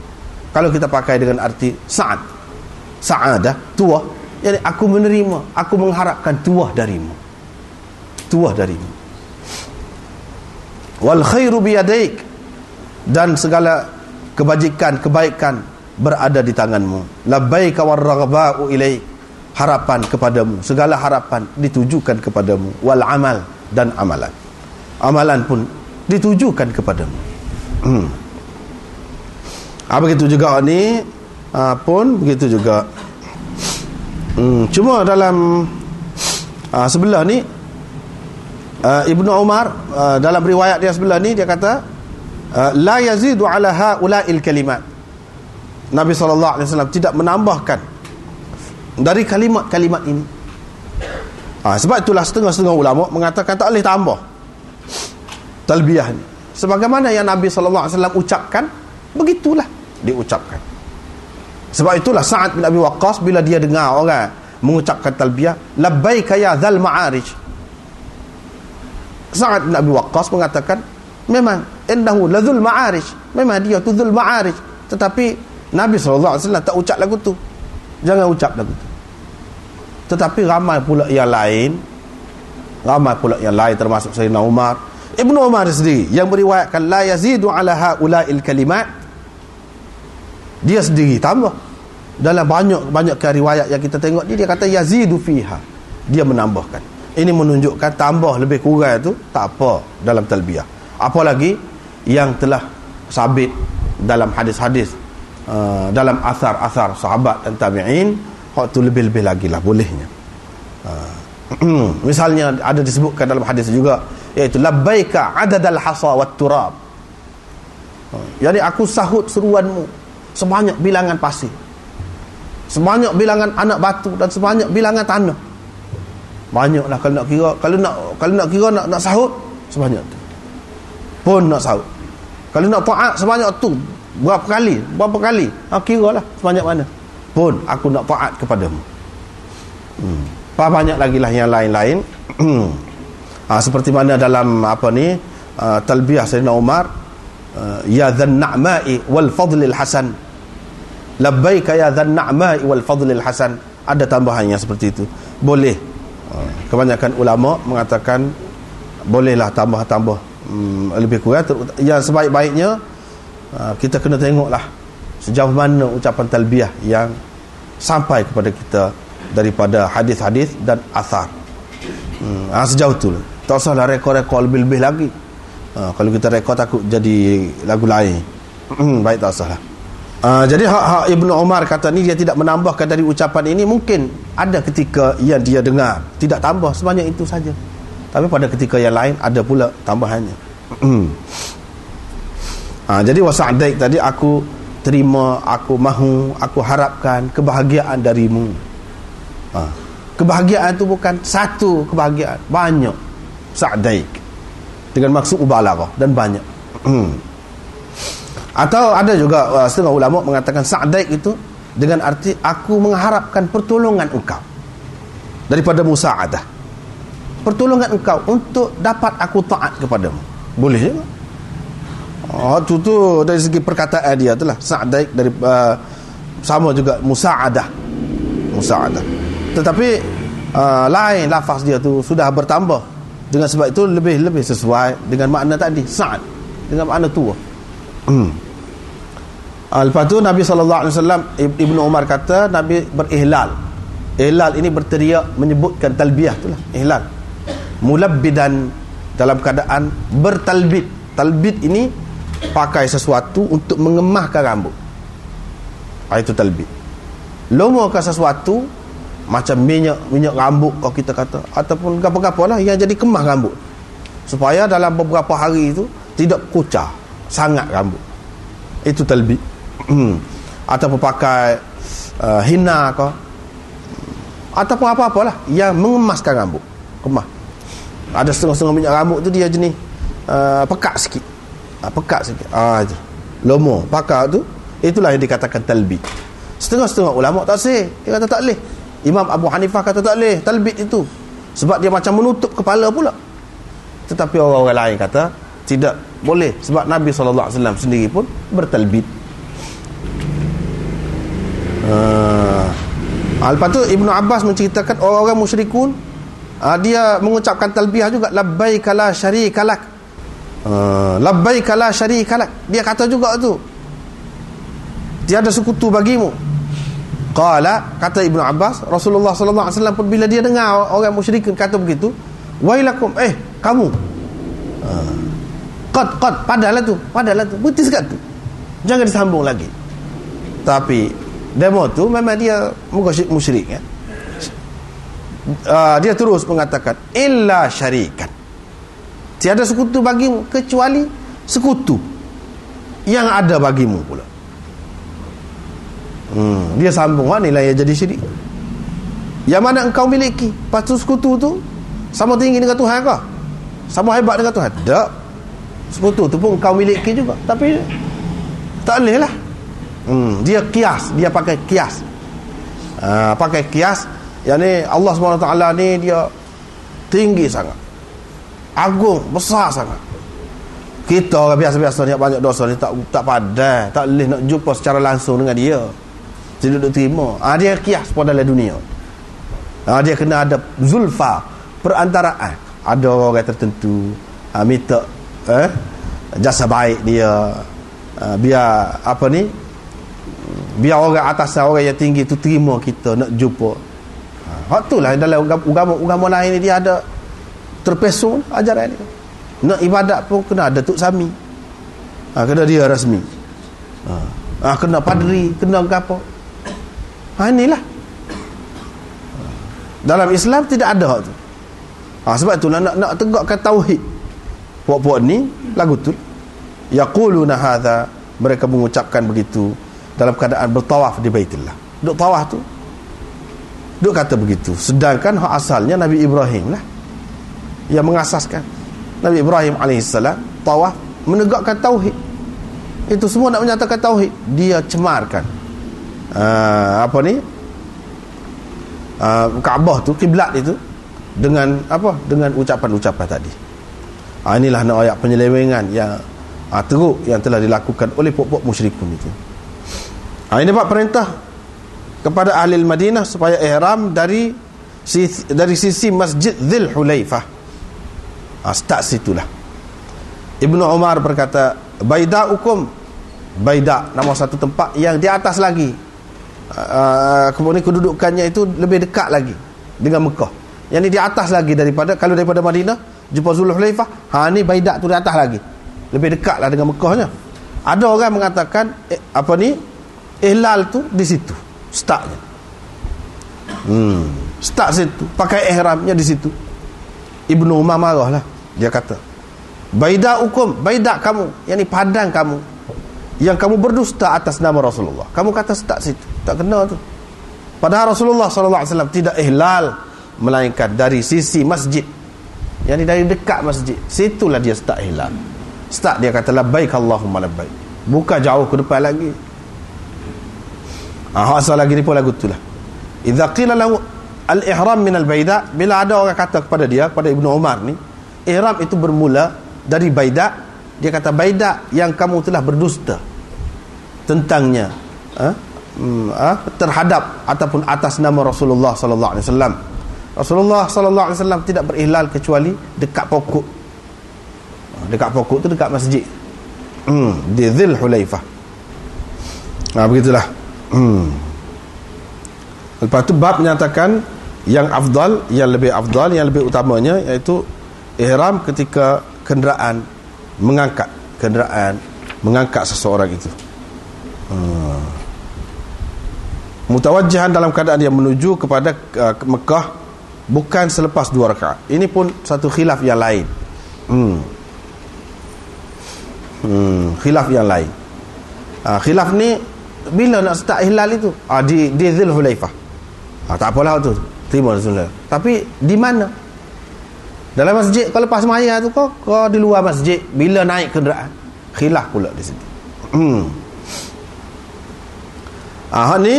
kalau kita pakai dengan arti sa'adah, tuah, yani aku menerima, aku mengharapkan tuah darimu. Wal khairu biyadaik, dan segala kebaikan berada di tanganmu. Labbaika war raghba'u ilaik, harapan kepadamu, segala harapan ditujukan kepadamu. Wal amal, dan amalan pun ditujukan kepadamu. Begitu juga ni pun begitu juga. Cuma dalam sebelah ni Ibnu Umar dalam riwayat dia sebelah ni, dia kata la yazidu ala haula'il kalimat. Nabi SAW tidak menambahkan dari kalimat-kalimat ini. Sebab itulah setengah-setengah ulama mengatakan tak boleh tambah talbiyah ni. Sebagaimana yang Nabi SAW ucapkan, begitulah diucapkan. Sebab itulah Sa'ad bin Abi Waqqas bila dia dengar orang mengucapkan talbiyah, labbaika ya dzal ma'arij, Sa'ad bin Abi Waqqas mengatakan, memang innahu ladzul ma'arij, memang dia tu dzul ma'arij, tetapi Nabi SAW tak ucap lagu tu. Jangan ucap lagu tu. Tetapi ramai pula yang lain termasuk Sayyidina Umar, Ibnu Umar sendiri yang meriwayatkan la yazidu ala haula'il kalimat, dia sendiri tambah. Dalam banyak riwayat yang kita tengok dia kata yazidu fiha, dia menambahkan. Ini menunjukkan tambah lebih kurang itu tak apa dalam talbiyah. Apalagi yang telah sabit dalam hadis-hadis, dalam asar-asar sahabat dan tabi'in, waktu lebih-lebih lagi lah bolehnya. Misalnya ada disebutkan dalam hadis juga, iaitu labbaika adadal hasa wat turab, jadi aku sahut seruanmu sebanyak bilangan pasir, sebanyak bilangan anak batu, dan sebanyak bilangan tanah. Banyaklah kalau nak kira, kalau nak kira nak sahut sebanyak tu pun nak sahut. Kalau nak taat sebanyak tu berapa kali, kiralah sebanyak mana pun aku nak taat kepadamu. Banyak lagi lah yang lain-lain. Seperti mana dalam talbiyah Sayyidina Umar, ya dzan na'ma'i wal fadlil hasan, labbaika ya dzan na'ma'i wal fadlil hasan. Ada tambahannya seperti itu. Boleh. Kebanyakan ulama mengatakan bolehlah tambah lebih kurang. Yang sebaik-baiknya kita kena tengoklah sejauh mana ucapan talbiyah yang sampai kepada kita daripada hadis-hadis dan athar. Sejauh tu tak usahlah rekod-rekod lebih-lebih lagi. Kalau kita rekod takut jadi lagu lain. Baik, tak usahlah. Jadi hak Ibnu Umar kata ni, dia tidak menambahkan dari ucapan ini. Mungkin ada ketika yang dia dengar tidak tambah sebanyak itu saja, tapi pada ketika yang lain ada pula tambahannya. Jadi wasa'daik tadi, aku terima, aku mahu, aku harapkan kebahagiaan darimu. Kebahagiaan itu bukan satu kebahagiaan, banyak. Sa'daik dengan maksud mubalaghah dan banyak. Atau ada juga setengah ulama mengatakan sa'daik itu dengan arti aku mengharapkan pertolongan engkau daripada musa'adah, pertolongan engkau untuk dapat aku taat kepadamu. Boleh je. Tu dari segi perkataan dia itulah sa'daik dari sama juga musa'adah. Tetapi lain lafaz dia tu sudah bertambah. Dengan sebab itu lebih sesuai dengan makna tadi, sa'ad dengan makna tua. Lepas tu Nabi SAW, Ibnu Umar kata Nabi berihlal. Ihlal ini berteriak menyebutkan talbiyah, itulah ihlal. Mulabbidan, dalam keadaan bertalbid. Talbid ini pakai sesuatu untuk mengemahkan rambut. Itu talbid. Lomokan sesuatu macam minyak rambut, kalau kita kata, ataupun apa-apa lah yang jadi kemah rambut, supaya dalam beberapa hari itu tidak kucah sangat rambut. Itu talbid. Ataupun pakai hina ke, ataupun apa-apalah yang mengemaskan rambut, kemah. Ada setengah-setengah minyak rambut tu dia jenis pekat sikit. Itu lomo pakar tu, itulah yang dikatakan talbid. Setengah-setengah ulama tak sah, dia kata tak boleh. Imam Abu Hanifah kata tak boleh talbid itu, sebab dia macam menutup kepala pula. Tetapi orang-orang lain kata tidak boleh, sebab Nabi SAW sendiri pun bertalbid. Lepas tu Ibnu Abbas menceritakan orang-orang musyrikun, dia mengucapkan talbiyah juga, labbaika la syarikalak. Labbaika la syarikalak, dia kata juga tu, tiada sekutu bagimu. Qala, kata Ibnu Abbas, Rasulullah SAW pun bila dia dengar orang musyrikin kata begitu, wailakum, kamu, qad padalah tu, berhenti sekat tu, jangan disambung lagi. Tapi demo tu memang dia musyrik kan? Dia terus mengatakan illa syarikan, tiada sekutu bagimu kecuali sekutu yang ada bagimu pula. Dia sambung, inilah yang jadi syirik. Yang mana engkau miliki, lepas tu sekutu tu sama tinggi dengan Tuhan kah? Sama hebat dengan Tuhan? Tak. Sekutu tu pun engkau miliki juga, tapi tak boleh lah. Dia kias, dia pakai kias. Pakai kias, yang ni Allah SWT ni dia tinggi sangat, agung, besar sangat. Kita orang biasa-biasa ni banyak dosa ni tak pandai, tak boleh nak jumpa secara langsung dengan dia, tidak duduk terima. Dia kias pada dalam dunia. Dia kena ada zulfa, perantaraan. Ada orang tertentu minta jasa baik dia, biar apa ni, biar orang atas, orang yang tinggi tu terima kita nak jumpa. Hak tu lah dalam agama lain ni, dia ada terpesong ajaran ni. Nak ibadat pun kena ada Tok Sami, kena dia rasmi, kena padri, kena apa. Inilah dalam Islam tidak ada hak tu. Sebab tu nak tegakkan tauhid, puak-puak ni lagu tu yaquluna hadza, mereka mengucapkan begitu dalam keadaan bertawaf di Baitillah. Duk tawaf tu duk kata begitu, sedangkan hak asalnya Nabi Ibrahim lah yang mengasaskan. Nabi Ibrahim alaihissalam tawaf menegakkan tauhid. Itu semua nak menyatakan tauhid, dia cemarkan apa ni, Kaabah tu, kiblat itu, dengan apa, dengan ucapan-ucapan tadi. Inilah nak ayat penyelewengan yang teruk yang telah dilakukan oleh pokok musyrikun itu. Ini bab perintah kepada ahli Madinah supaya ihram dari sisi Masjid Dzul Hulaifah. Start situlah. Ibnu Umar berkata, baida'ukum, baida' nama satu tempat yang di atas lagi, kemudian kedudukannya itu lebih dekat lagi dengan Mekah. Yang ni di atas lagi daripada, kalau daripada Madinah jumpa Zulhulaifah, ni Baidah tu di atas lagi, lebih dekat lah dengan Mekahnya. Ada orang mengatakan ihlal tu di situ startnya. Start situ, pakai ihramnya di situ. Ibnu Umar marah lah, dia kata Baidah kamu, yang ni padang kamu, yang kamu berdusta atas nama Rasulullah, kamu kata start situ, tak kena tu. Padahal Rasulullah SAW tidak ihlal, melainkan dari sisi masjid, yang ni dari dekat masjid, situlah dia start ihlal. Start dia kata labbaik Allahumma labbaik, bukan jauh ke depan lagi. Asal lagi ni pun lagu tu lah. Idza qila lahu al-ihram min al-Baidah, bila ada orang kata kepada dia, kepada Ibnu Umar ni, ihram itu bermula dari Baidah, dia kata Baidah yang kamu telah berdusta tentangnya, terhadap ataupun atas nama Rasulullah sallallahu alaihi wasallam. Rasulullah sallallahu alaihi wasallam tidak berihlal kecuali dekat pokok. Dekat pokok tu dekat masjid. Di Dzul Hulaifah. Begitulah. Lepas tu bab menyatakan yang afdal, yang lebih afdal, yang lebih utamanya iaitu ihram ketika kenderaan mengangkat seseorang itu. Mutawajjihan dalam keadaan dia menuju kepada Mekah, bukan selepas 2 rakaat. Ini pun satu khilaf yang lain. Khilaf yang lain. Khilaf ni bila nak start ihlal itu? Di Dzul Hulaifah. Tak apalah tu, terima Rasulullah. Tapi di mana? Dalam masjid kau lepas semaya tu, kau di luar masjid bila naik kenderaan? Khilaf pula di situ. Ni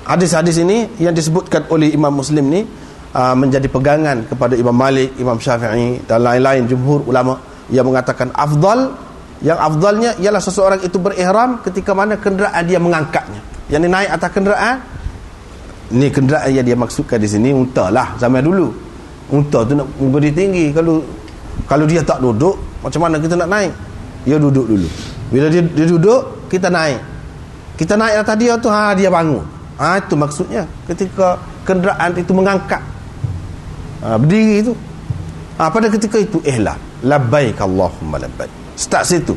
hadis-hadis ini yang disebutkan oleh Imam Muslim ni menjadi pegangan kepada Imam Malik, Imam Syafi'i dan lain-lain jumhur ulama yang mengatakan yang afdalnya ialah seseorang itu berihram ketika mana kenderaan dia mengangkatnya. Yang ni naik atas kenderaan, ni kenderaan yang dia maksudkan di sini unta lah. Zaman dulu unta tu nak berdiri tinggi, kalau dia tak duduk, macam mana kita nak naik? Dia duduk dulu. Bila dia duduk, kita naik atas dia tu, dia bangun. Itu maksudnya ketika kenderaan itu mengangkat, berdiri itu. Pada ketika itu ihlal, labbaik Allahumma labbaik, start situ.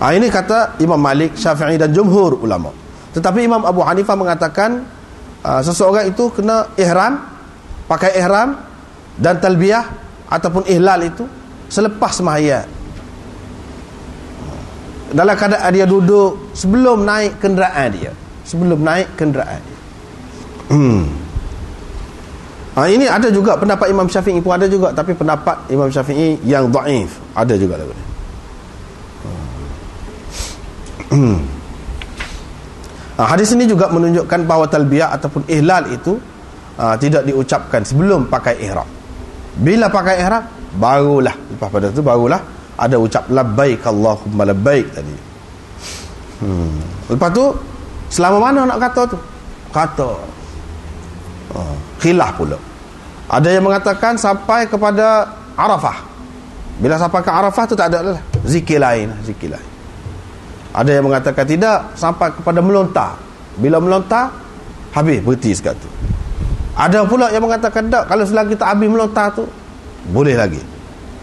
Ini kata Imam Malik, Syafi'i dan jumhur ulama. Tetapi Imam Abu Hanifah mengatakan seseorang itu kena ihram, pakai ihram dan talbiyah ataupun ihlal itu selepas sembahyang, dalam keadaan dia duduk sebelum naik kenderaan dia. Ini ada juga pendapat Imam Syafi'i pun ada juga, tapi pendapat Imam Syafi'i yang dhaif ada juga lagu ni. Hadis ini juga menunjukkan bahawa talbiyah ataupun ihlal itu tidak diucapkan sebelum pakai ihram. Bila pakai ihram, barulah, lepas pada itu barulah ada ucap labbaik Allahumma labbaik tadi. Lepas tu selama mana nak kata tu? Khilaf pula. Ada yang mengatakan sampai kepada Arafah. Bila sampai ke Arafah tu tak ada lah zikir lain. Ada yang mengatakan tidak, sampai kepada melontar. Bila melontar, habis, berhenti sekat tu. Ada pula yang mengatakan tak, kalau selagi tak habis melontar tu, boleh lagi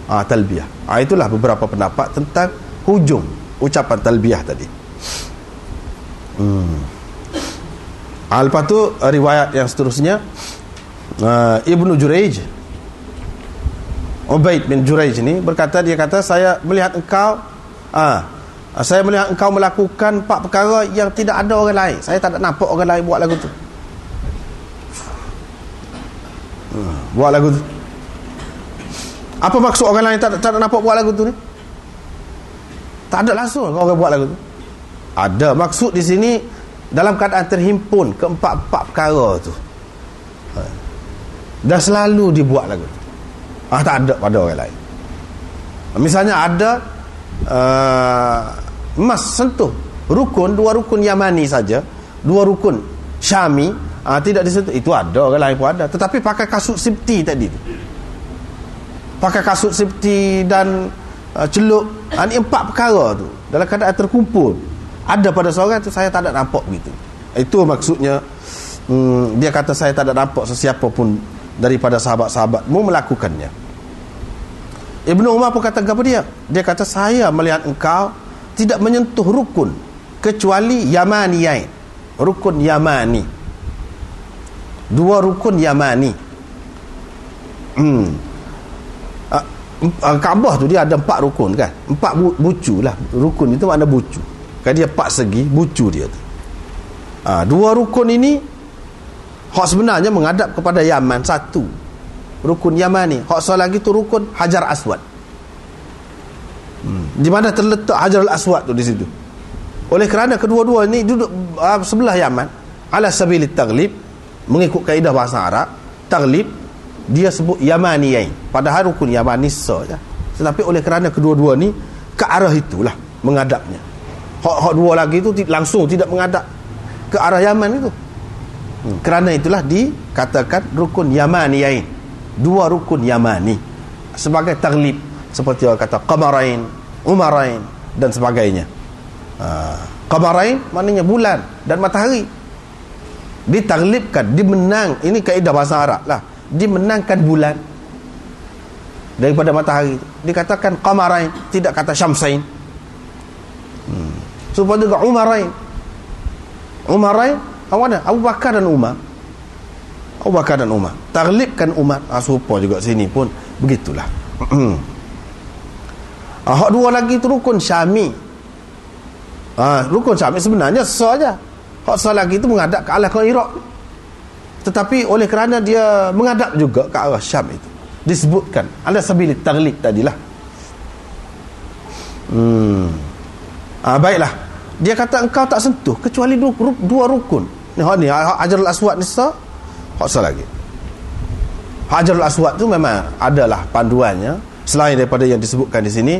talbiyah. Itulah beberapa pendapat tentang hujung ucapan talbiyah tadi. Lepas tu riwayat yang seterusnya, Ibnu Jurayj, Ubaid bin Jurayj ni berkata, dia kata saya melihat engkau melakukan 4 perkara yang tidak ada orang lain. Saya tak ada nampak orang lain buat lagu tu. Buat lagu tu. Apa maksud orang lain tak ada nampak buat lagu tu ni? Tak ada langsung orang buat lagu tu. Ada maksud di sini dalam keadaan terhimpun keempat-empat perkara tu. Dah selalu dibuat lagu tu. Tak ada pada orang lain. Misalnya ada emas sentuh rukun, 2 rukun Yamani saja, 2 rukun Syami tidak disentuh, itu ada, orang lain pun ada. Tetapi pakai kasut sifti tadi tu, pakai kasut sifti dan celup, ini 4 perkara tu dalam keadaan terkumpul ada pada seorang tu, saya tak ada nampak begitu. Itu maksudnya. Dia kata saya tak ada nampak sesiapa pun daripada sahabat-sahabatmu melakukannya. Ibnu Umar pun kata apa dia? Dia kata saya melihat engkau tidak menyentuh rukun kecuali Yamaniyain. Rukun Yamani. 2 rukun Yamani. Kaabah tu dia ada 4 rukun kan? 4 bucu lah. Rukun itu makna bucu. Kan dia 4 segi, bucu dia tu. 2 rukun ini hak sebenarnya menghadap kepada Yaman. 1 rukun Yamani. Hak soal lagi tu rukun Hajar Aswad. Di mana terletak Hajar Aswad tu di situ. Oleh kerana kedua-dua ni duduk sebelah Yaman, ala sabilit taglib, mengikut kaedah bahasa Arab, taglib dia sebut Yamaniyain. Padahal rukun Yamani saja. Tetapi oleh kerana kedua-dua ni ke arah itulah menghadapnya. Hak dua lagi tu langsung tidak menghadap ke arah Yaman itu. Kerana itulah dikatakan rukun Yamaniyain. 2 rukun Yamani sebagai taglib, seperti orang kata Qamarain, Umarain dan sebagainya. Qamarain maknanya bulan dan matahari. Ditaglibkan, dimenang. Ini kaedah bahasa Arab lah. Dimenangkan bulan daripada matahari. Dikatakan Qamarain, tidak kata Syamsain. Supaya juga Umarain. Umarain awak ada Abu Bakar dan Umar. Abu Bakar dan Umar. Taglibkan Umar. Serupa juga sini pun begitulah. Hak 2 lagi itu rukun Syami. Rukun Syami sebenarnya saja. Hak satu lagi itu menghadap ke arah Iraq. Tetapi oleh kerana dia menghadap juga ke arah Syam itu, disebutkan ala sabilit taglib tadilah. Baiklah. Dia kata engkau tak sentuh kecuali 2 rukun. Ni Hajarul Aswad ni sah. Hak satu lagi. Hajarul Aswad tu memang adalah panduannya. Selain daripada yang disebutkan di sini,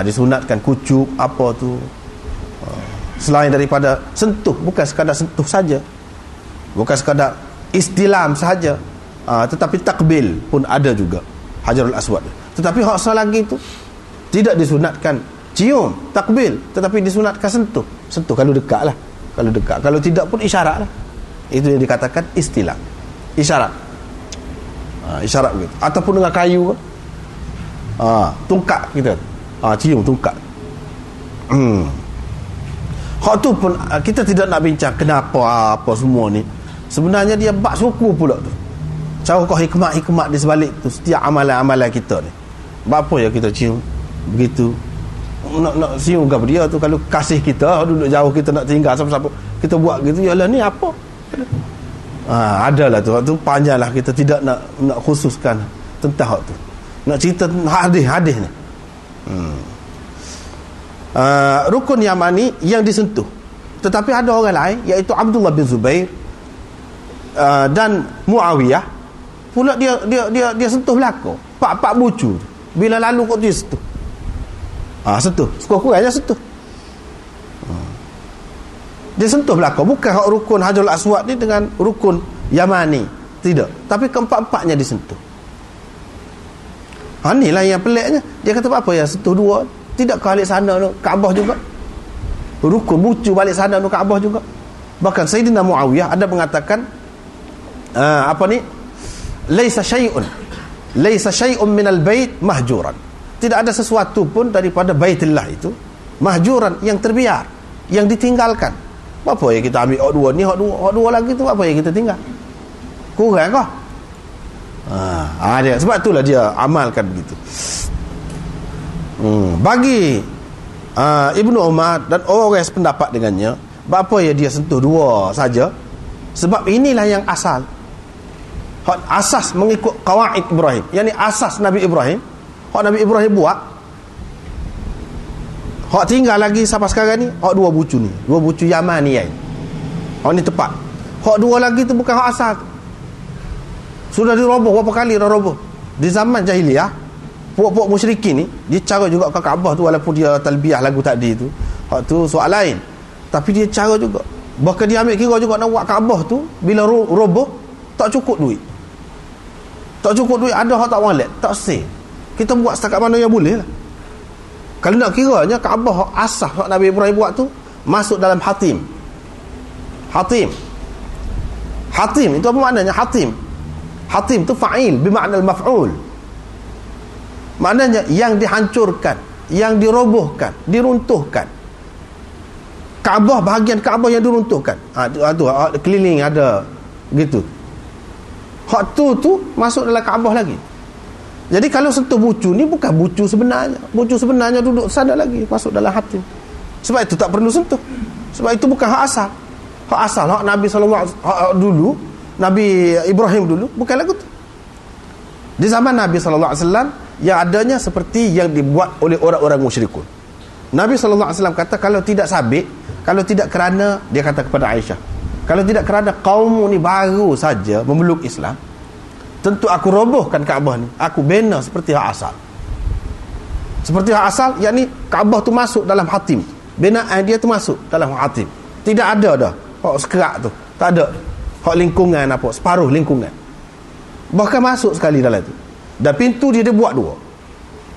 disunatkan kucuk apa tu. Selain daripada sentuh, bukan sekadar sentuh saja, bukan sekadar istilam sahaja, tetapi takbil pun ada juga Hajarul Aswad. Tetapi hak satu lagi itu tidak disunatkan cium, takbil, tetapi disunatkan sentuh. Sentuh kalau dekat lah, kalau dekat. Kalau tidak pun isyarat lah. Itu yang dikatakan istilam, isyarat. Isyarat begitu. Ataupun dengan kayu, tungkak kita, cium tungkak. Hak tu pun kita tidak nak bincang kenapa apa semua ni. Sebenarnya dia bak suku pula tu. Cara hikmat di sebalik tu setiap amalan-amalan kita ni. Apa ya kita cium begitu. Nak cium ke dia tu, kalau kasih kita duduk jauh, kita nak tinggal siapa-siapa, kita buat gitu. Yalah ni apa? Adalah tu. Hak tu panjanglah, kita tidak nak khususkan tentang hak tu. Nak cerita hadis ni. Rukun Yamani yang disentuh. Tetapi ada orang lain, iaitu Abdullah bin Zubair dan Muawiyah pula dia sentuh belakang. Pak bucu. Bila lalu kok dia sentuh. Sentuh. Sekurang-kurangnya sentuh. Dia sentuh belakang. Bukan hak rukun Hajarul Aswad ni dengan rukun Yamani. Tidak. Tapi keempat-empatnya disentuh. Inilah yang peliknya. Dia kata apa ya, sentuh 2. Tidak ke balik sana tu Kaabah juga. Rukun bucu balik sana tu Kaabah juga. Bahkan Sayyidina Muawiyah ada mengatakan laisa syai'un minal bait mahjuran. Tidak ada sesuatu pun daripada Baitullah itu mahjuran, yang terbiar, yang ditinggalkan. Apa yang kita ambil hak 2 ni, hak 2 lagi tu apa yang kita tinggal? Kurang kah? Dia sebab itulah dia amalkan begitu. Bagi Ibnu Umar dan orang yang sependapat dengannya, apa ya dia sentuh 2 saja, sebab inilah yang asal, asas mengikut qawaid Ibrahim, yakni asas Nabi Ibrahim. Hak Nabi Ibrahim buat, hak tinggal lagi sampai sekarang ni, hak 2 bucu ni, 2 bucu Yamani ni. Hak ni tepat. Hak 2 lagi tu bukan hak asal tu. Sudah diroboh berapa kali dah roboh. Di zaman jahiliah, puak-puak musyrikin ni dia cara juga ke Kaabah tu, walaupun dia talbiyah lagu tadi tu, hak tu soal lain, tapi dia cara juga. Bahkan dia ambil kira juga nak buat Kaabah tu, bila roboh tak cukup duit. Ada hak tak wallet, tak sel. Kita buat setakat mana yang boleh lah. Kalau nak kiranya Kaabah asas hak Nabi Ibrahim buat tu masuk dalam hatim Hatim. Hatim itu apa maknanya? Hatim itu fa'il bermakna al-maf'ul. Maknanya yang dihancurkan, yang dirobohkan, diruntuhkan. Kaabah, bahagian Kaabah yang diruntuhkan. Tu keliling ada gitu. Hak tu masuk dalam Kaabah lagi. Jadi kalau sentuh bucu ni bukan bucu sebenarnya. Bucu sebenarnya duduk sana lagi, masuk dalam hatim. Sebab itu tak perlu sentuh. Sebab itu bukan hak asal. Hak asal, hak Nabi SAW dulu, Nabi Ibrahim dulu, bukan lagu tu. Di zaman Nabi SAW, yang adanya seperti yang dibuat oleh orang-orang musyrikun. Nabi SAW kata, kalau tidak sabit, kalau tidak kerana, dia kata kepada Aisyah, kalau tidak kerana kaum ni baru saja memeluk Islam, tentu aku robohkan Kaabah ni. Aku bina seperti hak asal. Seperti hak asal, yakni Kaabah tu masuk dalam hatim. Binaan dia tu masuk dalam hatim. Tidak ada dah hak sekerak tu. Tak ada hak lingkungan apa, separuh lingkungan. Bahkan masuk sekali dalam tu. Dan pintu dia buat dua.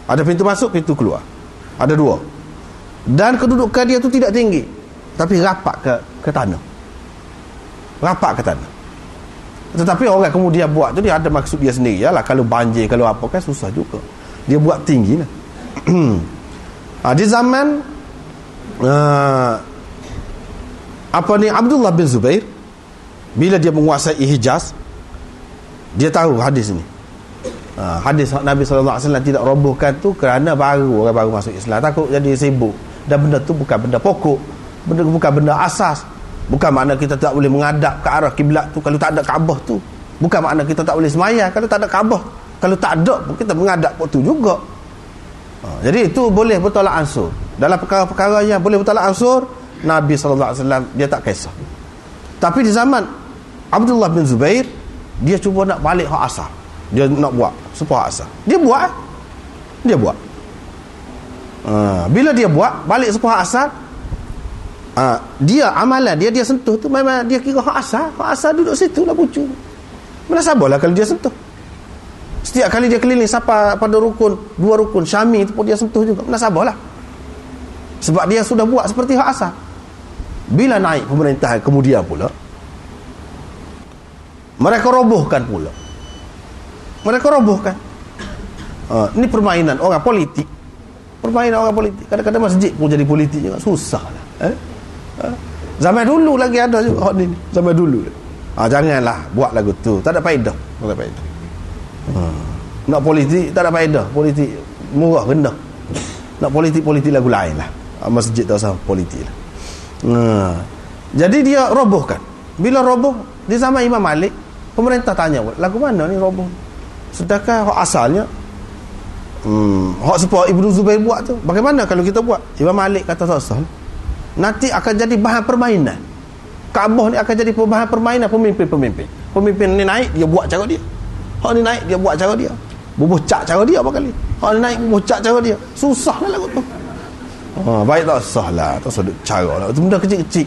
Ada pintu masuk, pintu keluar. Ada dua. Dan kedudukan dia tu tidak tinggi, tapi rapat ke tanah. Rapat ke tanah. Tetapi orang kemudian buat tu, dia ada maksud dia sendiri. Yalah, kalau banjir, kalau apa kan susah juga. Dia buat tinggi lah. Di zaman Abdullah bin Zubair, bila dia menguasai Hijaz, dia tahu hadis ni. Hadis Nabi SAW tidak robohkan tu kerana orang baru masuk Islam, takut jadi sibuk. Dan benda tu bukan benda pokok, bukan benda asas. Bukan makna kita tak boleh menghadap ke arah kiblat tu kalau tak ada Kaabah tu. Bukan makna kita tak boleh sembahyang kalau tak ada Kaabah. Kalau tak ada pun kita menghadap pun tu juga. Jadi itu boleh bertolak ansur. Dalam perkara-perkara yang boleh bertolak ansur, Nabi SAW dia tak kisah. Tapi di zaman Abdullah bin Zubair, dia cuba nak balik hak asal. Dia nak buat supaya hak asal. Dia buat. Bila dia buat balik supaya hak asal, dia amalan dia sentuh tu memang dia kira hak asal duduk situ lah bucu. Mana sabarlah kalau dia sentuh. Setiap kali dia keliling sampai pada rukun, dua rukun Syami tu pun dia sentuh juga. Mana sabarlah. Sebab dia sudah buat seperti hak asal. Bila naik pemerintahan kemudian pula, mereka robohkan pula. Ini permainan orang politik. Kadang-kadang masjid pun jadi politik juga. Susah lah. Zaman dulu lagi ada juga ni. Zaman dulu. Janganlah buat lagu tu. Tak ada faedah. Nak politik tak ada faedah. Politik murah rendah. Nak politik lagu lain lah. Masjid tak usah politik lah. Jadi dia robohkan. Bila roboh di zaman Imam Malik, pemerintah tanya, lagu mana ni roboh? Sedangkan hak asalnya hak sepuluh Ibnu Zubair buat tu, bagaimana kalau kita buat? Imam Malik kata tak sah. Nanti akan jadi bahan permainan. Kaabah ni akan jadi bahan permainan pemimpin-pemimpin. Pemimpin ni naik, dia buat cara dia. Hak ni naik, dia buat cara dia. Bubuh-cak cara dia apa kali. Hak ni naik, bubuh-cak cara dia. Susah lah lagu tu. Baik tak sah lah. Tak sah cara lah. Itu benda kecil-kecil.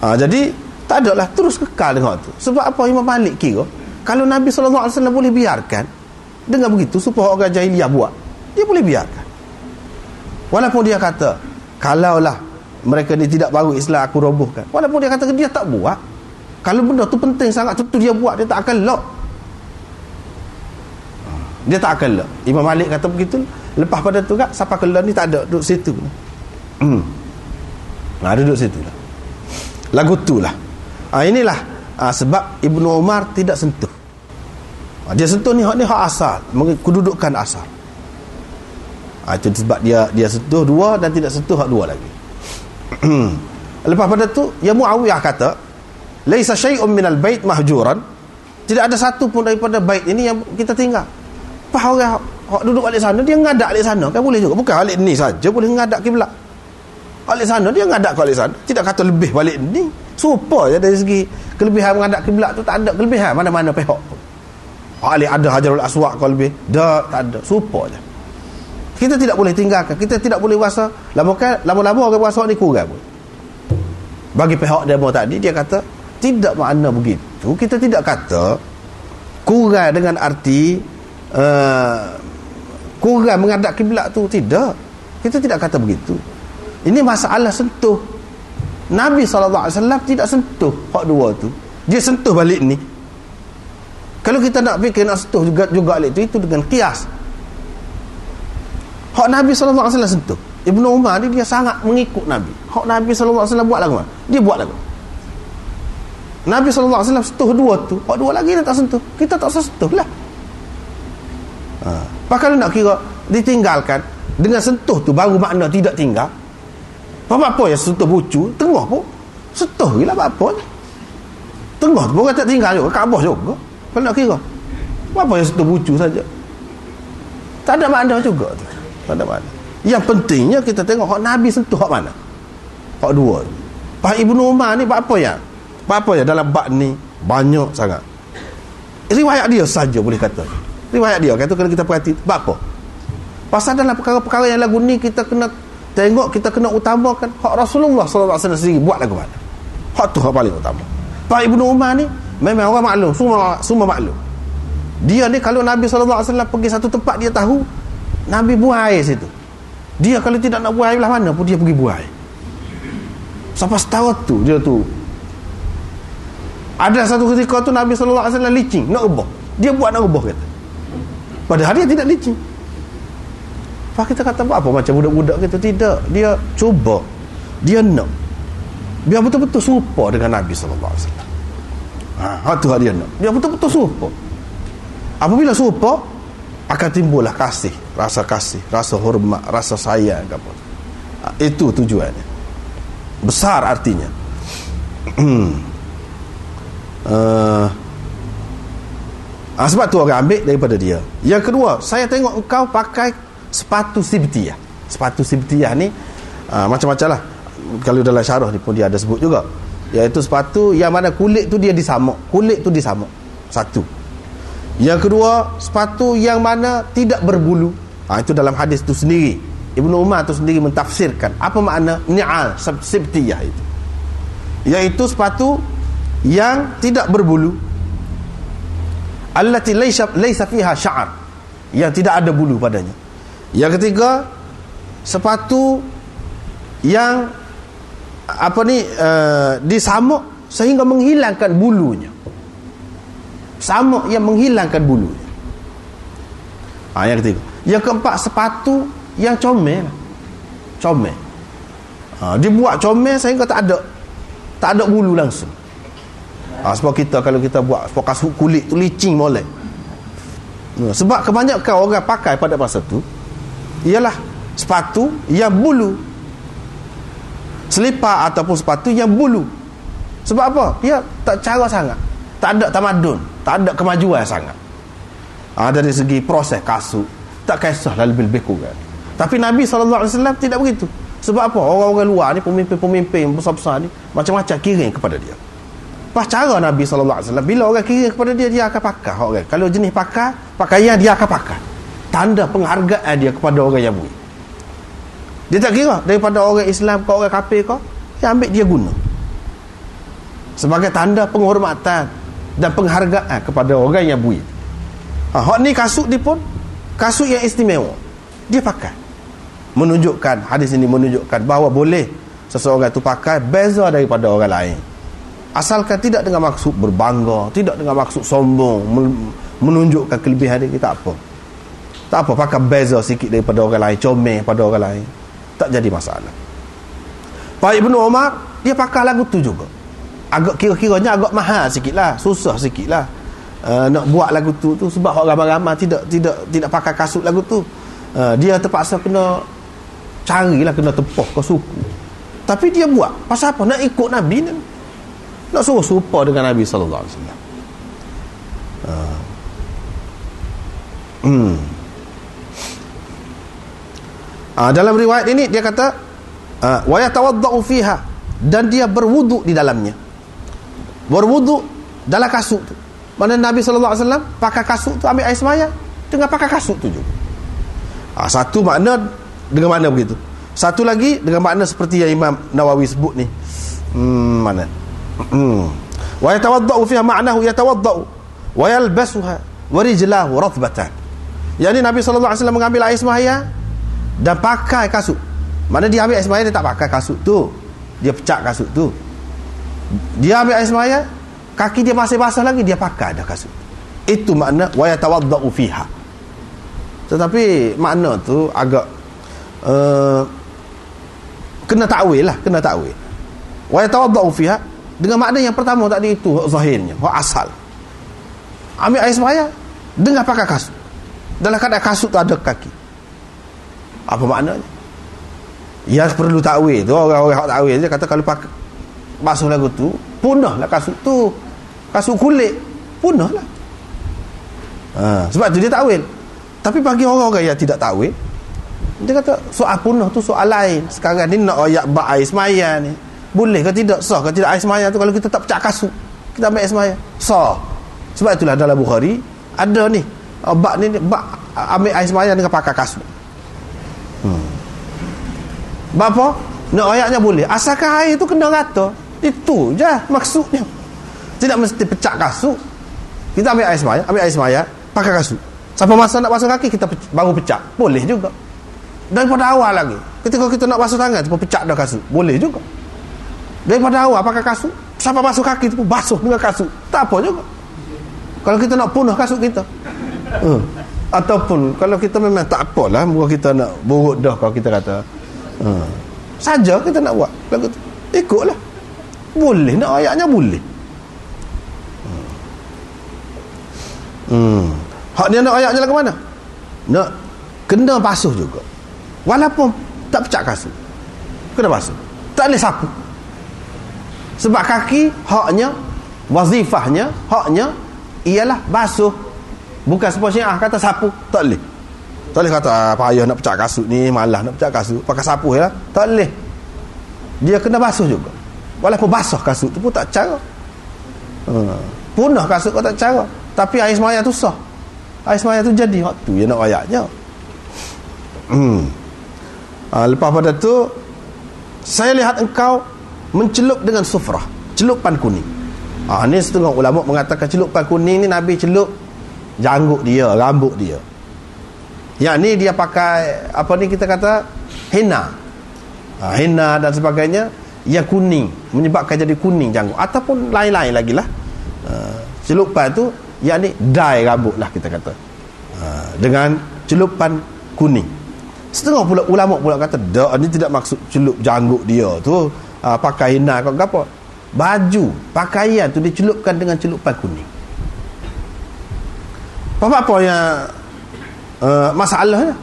Jadi tak ada lah, terus kekal dengan tu. Sebab apa Imam Malik kira kalau Nabi SAW boleh biarkan dengan begitu supaya orang jahiliah buat, dia boleh biarkan. Walaupun dia kata kalaulah mereka ni tidak baru Islam, aku robohkan. Walaupun dia kata dia tak buat, kalau benda tu penting sangat, tentu dia buat. Dia tak akan lock. Dia tak akan lock. Imam Malik kata begitu. Lepas pada tu kan, siapa keluar ni tak ada duduk situ. Duduk situ lah. Lagu tu lah. Inilah sebab Ibnu Umar tidak sentuh. Dia sentuh ni hak asal, kedudukan asal. Itu sebab dia sentuh dua dan tidak sentuh hak dua lagi. Lepas pada tu, ya Muawiyah kata, laisa syai'un minal bait mahjuran. Tidak ada satu pun daripada bait ini yang kita tinggal. Apa orang hak duduk balik sana, dia ngadak balik sana kan boleh juga. Bukan balik ni saja boleh ngadak kiblat. Balik sana dia ngadak balik sana. Tidak kata lebih balik ni. Supaya dari segi kelebihan menghadap kiblat tu tak ada kelebihan mana-mana pihak pun. Alik ada Hajarul Aswad kalau lebih, tak ada. Supaya je. Kita tidak boleh tinggalkan. Kita tidak boleh rasa lama-lama orang rasa ni kurang pun. Bagi pihak demo tadi, dia kata tidak makna begitu. Kita tidak kata kurang dengan arti kurang menghadap kiblat tu, tidak. Kita tidak kata begitu. Ini masalah sentuh. Nabi SAW tidak sentuh hak dua tu, dia sentuh balik ni. Kalau kita nak fikir nak sentuh juga balik tu, itu dengan qiyas. Hak Nabi SAW sentuh. Ibnu Umar ni dia sangat mengikut Nabi. Hak Nabi SAW buat lagu mana? Dia buat lagu. Nabi SAW sentuh dua tu, hak dua lagi dia tak sentuh. Kita tak sentuh lah. Kalau nak kira ditinggalkan dengan sentuh tu baru makna tidak tinggal. Apa-apa yang sentuh bucu, tengah pun sentuh je lah apa-apa. Tengah tu pun tak tinggal juga, Kaabah juga. Kalau nak kira apa yang sentuh bucu saja, tak ada makna juga tu. Tak ada makna. Yang pentingnya kita tengok hak Nabi sentuh hak mana? Hak dua. Pak Ibnu Umar ni apa ya dalam bab ni banyak sangat. Riwayat dia saja boleh kata. Riwayat dia kata kalau kita perhati bab apa? Pasal dalam perkara-perkara yang lagu ni kita kena tengok, kita kena utamakan hak Rasulullah SAW sendiri buat lagu mana. Hak tu hak paling utama. Pak Ibnu Umar ni memang orang maklum, semua maklum. Dia ni kalau Nabi SAW pergi satu tempat, dia tahu Nabi buang air situ. Dia kalau tidak nak buang air belah mana pun dia pergi buang air. Sampai setahun tu dia tu. Ada satu ketika tu Nabi SAW licin nak rebah. Dia buat nak rebah kata. Padahal dia tidak licin. Pak kita kata apa macam budak-budak kita, tidak. Dia cuba, dia nak biar betul-betul serupa dengan Nabi SAW. Tu dia nak. Dia betul-betul serupa. Apabila serupa, akan timbullah kasih, rasa hormat, rasa sayang apa. Itu tujuannya. Besar artinya. Sebab tu orang ambil daripada dia. Yang kedua, saya tengok engkau pakai sepatu sibtiyah. Sepatu sibtiyah ni macam-macam lah. Kalau dalam syarah ni pun dia ada sebut juga, iaitu sepatu yang mana kulit tu dia disamuk. Kulit tu disamuk. Satu. Yang kedua, sepatu yang mana tidak berbulu. Itu dalam hadis tu sendiri Ibnu Umar tu sendiri mentafsirkan apa makna ni'al sibtiyah itu, iaitu sepatu yang tidak berbulu, allati laysa fiha sya'r, yang tidak ada bulu padanya. Yang ketiga, sepatu yang disamuk sehingga menghilangkan bulunya. Samuk yang menghilangkan bulunya. Yang ketiga. Yang keempat, sepatu yang comel. Comel. Dibuat comel sehingga tak ada bulu langsung. Sebab kita kalau kita buat kasut kulit tu licin molek. Sebab kebanyakan orang pakai pada masa tu ialah sepatu yang bulu, selipar ataupun sepatu yang bulu. Sebab apa? Dia tak cara sangat, tak ada tamadun, tak ada kemajuan sangat. Dari segi proses kasut tak kisahlah lebih kurang. Tapi Nabi SAW tidak begitu. Sebab apa? Orang-orang luar ni, pemimpin-pemimpin besar-besar ni, macam-macam kirim kepada dia. Pas cara Nabi SAW, bila orang kirim kepada dia, dia akan pakai orang. Kalau jenis pakaian dia akan pakai. Tanda penghargaan dia kepada orang yang beri. Dia tak kira daripada orang Islam ke orang kafir ke, dia ambil dia guna sebagai tanda penghormatan dan penghargaan kepada orang yang beri. Hak ni kasut dia pun kasut yang istimewa, dia pakai, menunjukkan, hadis ini menunjukkan bahawa boleh seseorang itu pakai beza daripada orang lain, asalkan tidak dengan maksud berbangga, tidak dengan maksud sombong, menunjukkan kelebihan dia. Tak apa, pakai beza sikit daripada orang lain, comel pada orang lain, tak jadi masalah. Pak Ibnu Umar dia pakai lagu tu juga. Agak kira-kiranya agak mahal sikit lah, susah sikit lah nak buat lagu tu sebab orang ramai-ramai tidak pakai kasut lagu tu. Dia terpaksa kena carilah, kena tepoh ke suku. Tapi dia buat pasal apa? Nak ikut Nabi ni, nak suruh serupa dengan Nabi sallallahu alaihi wasallam. Dalam riwayat ini dia kata wa yatawaddau fiha, dan dia berwuduk di dalamnya. Berwuduk dalam kasut tu. Mana Nabi SAW pakai kasut tu, ambil air sembahyang dengan pakai kasut tu juga. Satu makna dengan makna begitu. Satu lagi dengan makna seperti yang Imam Nawawi sebut ni. Mana? Wa yatawaddau fiha ma'nahu yatawaddau wa yalbasuha wa rijlahu rathbatan. Yani Nabi SAW mengambil air sembahyang dan pakai kasut. Mana dia ambil air sembahyang, dia tak pakai kasut tu. dia pecah kasut tu. Dia ambil air semaya, kaki dia masih basah lagi, dia pakai dah kasut. Itu makna wa yatawaddau fiha. Tetapi makna tu agak kena takwil lah, kena takwil. Wa yatawaddau fiha dengan makna yang pertama tadi itu zahirnya, wa asal. Ambil air semaya dengan pakai kasut. Dalam keadaan kasut tu ada kaki. Apa maknanya? Yang perlu takwil tu, orang-orang hak takwil dia kata kalau pakai basuh lagu tu, punahlah kasut tu. Kasut kulit punahlah. Sebab tu dia takwil. Tapi bagi orang-orang yang tidak takwil, dia kata soal punah tu soal lain. Sekarang ni nak ayat bak air semaya ni, boleh ke tidak? Sah ke tidak air semaya tu kalau kita tak pecah kasut, kita ambil air semaya? Sah. Sebab itulah dalam Bukhari ada ni bak ni bak ambil air semaya dengan pakai kasut. Bapa nak ayatnya boleh asalkan air tu kena rata. Itu je maksudnya. Tidak mesti pecah kasut. Kita ambil air semaya pakai kasut. Sampai masa nak basuh kaki kita baru pecah, boleh juga. Daripada awal lagi, ketika kita nak basuh tangan tu pecah dah kasut, boleh juga. Daripada awal pakai kasut, sampai basuh kaki tu basuh dengan kasut, tak apa juga. Kalau kita nak punah kasut kita, ataupun kalau kita memang tak apalah, muka kita nak buruk dah, kalau kita kata saja kita nak buat lagu tu, ikutlah, boleh. Nak ayatnya boleh. Hak dia nak ayatnya lah ke mana? Nak kena basuh juga, walaupun tak pecah kasut, kena basuh, tak boleh sapu. Sebab kaki haknya, wazifahnya, haknya ialah basuh. Bukan sepuluh Syiah kata sapu, tak boleh. Tak boleh kata payah nak pecah kasut ni, malah nak pecah kasut, pakai sapu je lah. Tak boleh. Dia kena basuh juga, walaupun basah kasut tu pun tak cara. Punah kasut kau tak cara, tapi air semaya tu sah. Air semaya tu jadi hak tu yang nak ayatnya. Lepas pada tu, saya lihat engkau mencelup dengan sufrah, celupan kuning. Ni setengah ulama mengatakan celupan kuning ni Nabi celup janggut dia, rambut dia. Yang ni dia pakai apa ni kita kata henna. Henna dan sebagainya yang kuning, menyebabkan jadi kuning janggut, ataupun lain-lain lagi lah. Celupan tu yang ni dye rambut lah kita kata, dengan celupan kuning. Setengah pula ulama pula kata dak, ni tidak maksud celup janggut dia tu pakai henna kau apa, baju pakaian tu dicelupkan dengan celupan kuning. Apa yang masalahnya?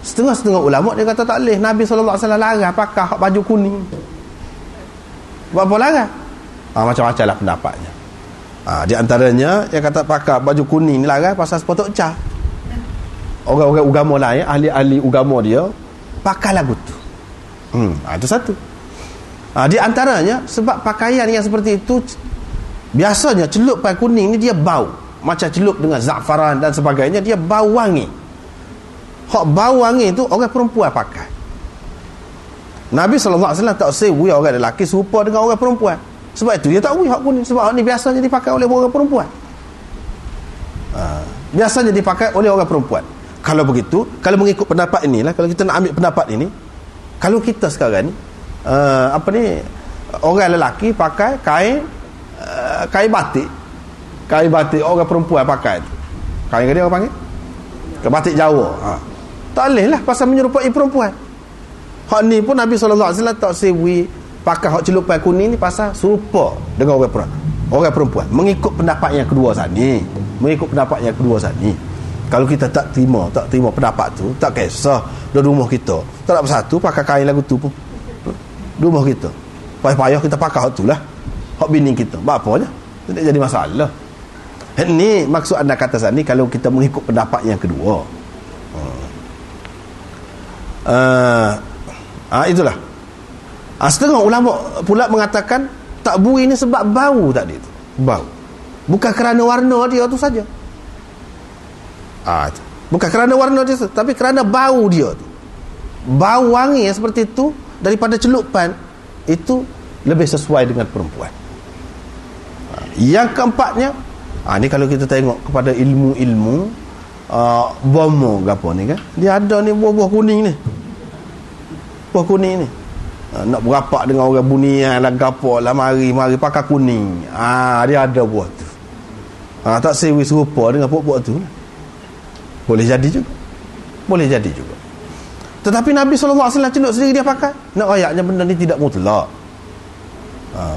Setengah-setengah ulama dia kata tak boleh. Nabi SAW larang pakai baju kuning. Buat apa larang? Macam-macam lah pendapatnya. Di antaranya yang kata pakai baju kuning ni larang pasal sepotong cah. Orang-orang agama lain, ahli-ahli agama dia pakai lagu tu. Itu satu. Di antaranya sebab pakaian yang seperti itu biasanya celupan kuning ni dia bau, macam celup dengan za'faran dan sebagainya, dia bau wangi. Hak bau wangi tu orang perempuan pakai. Nabi SAW tak sewi orang lelaki serupa dengan orang perempuan. Sebab itu dia tak beri hak kuning. Sebab hak ni biasanya dipakai oleh orang perempuan. Biasanya dipakai oleh orang perempuan. Kalau begitu, kalau mengikut pendapat inilah, kalau kita nak ambil pendapat ini, kalau kita sekarang ni orang lelaki pakai kain batik. Kain batik orang perempuan pakai tu. Kain dia orang panggil batik Jawa. Tak boleh lah pasal menyerupai perempuan. Hak ni pun Nabi SAW tak sewi pakai hak celupan kuning ni pasal serupa dengan orang perempuan. Mengikut pendapat yang kedua sani. Kalau kita tak terima pendapat tu, tak kisah di rumah kita, tak nak bersatu pakai kain lagu tu pun di rumah kita, payah-payah kita pakai hak tu lah, hak bini kita, buat apa je, tidak jadi masalah. Ini maksud anda kata sani kalau kita mengikut pendapat yang kedua. Itulah. Setengah ulama pula mengatakan tak bui ni sebab bau tadi tu. Bau. Bukan kerana warna dia tu saja. Bukan kerana warna dia tu, tapi kerana bau dia tu. Bau wangi yang seperti itu daripada celupan itu lebih sesuai dengan perempuan. Yang keempatnya, ni kalau kita tengok kepada ilmu-ilmu bomo gapo ni kan, dia ada ni buah-buah kuning ni. Buah kuning ni. nak berapak dengan orang bunian lah, gapo lah, mari pakai kuning. Dia ada buat tu. Tak sewi serupa dengan puak-puak tu. Boleh jadi juga. Tetapi Nabi SAW celuk sendiri dia pakai. Nak ayatnya benda ni tidak mutlak.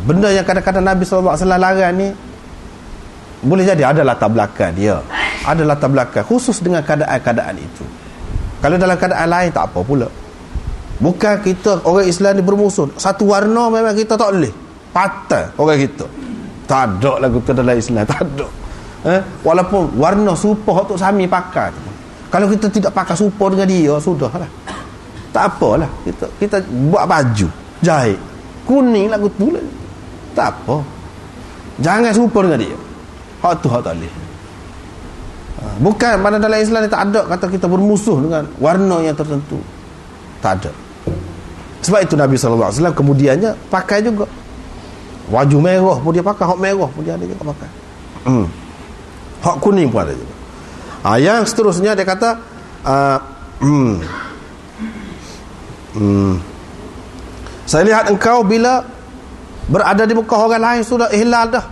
Benda yang kadang-kadang Nabi SAW larang ni, boleh jadi ada latar belakang dia. Ada latar belakang khusus dengan keadaan-keadaan itu. Kalau dalam keadaan lain tak apa pula. Bukan kita orang Islam ni bermusuh. Satu warna memang kita tak boleh patah orang kita. Tak ada lagu tu dalam Islam. Tak ada. Walaupun warna serupa tu sami pakai. Kalau kita tidak pakai serupa dengan dia, sudahlah. Tak apalah. Kita buat baju, jahit kuning lagu tu lah. Tak apa. Jangan serupa dengan dia. Hak tu hak tak boleh. Bukan pada dalam Islam ni tak ada kata kita bermusuh dengan warna yang tertentu. Tak ada. Sebab itu Nabi SAW kemudiannya pakai juga baju merah pun dia pakai, hak merah pun dia ada juga pakai, hak kuning pun ada juga. Yang seterusnya dia kata saya lihat engkau bila berada di muka orang lain sudah ihlal dah,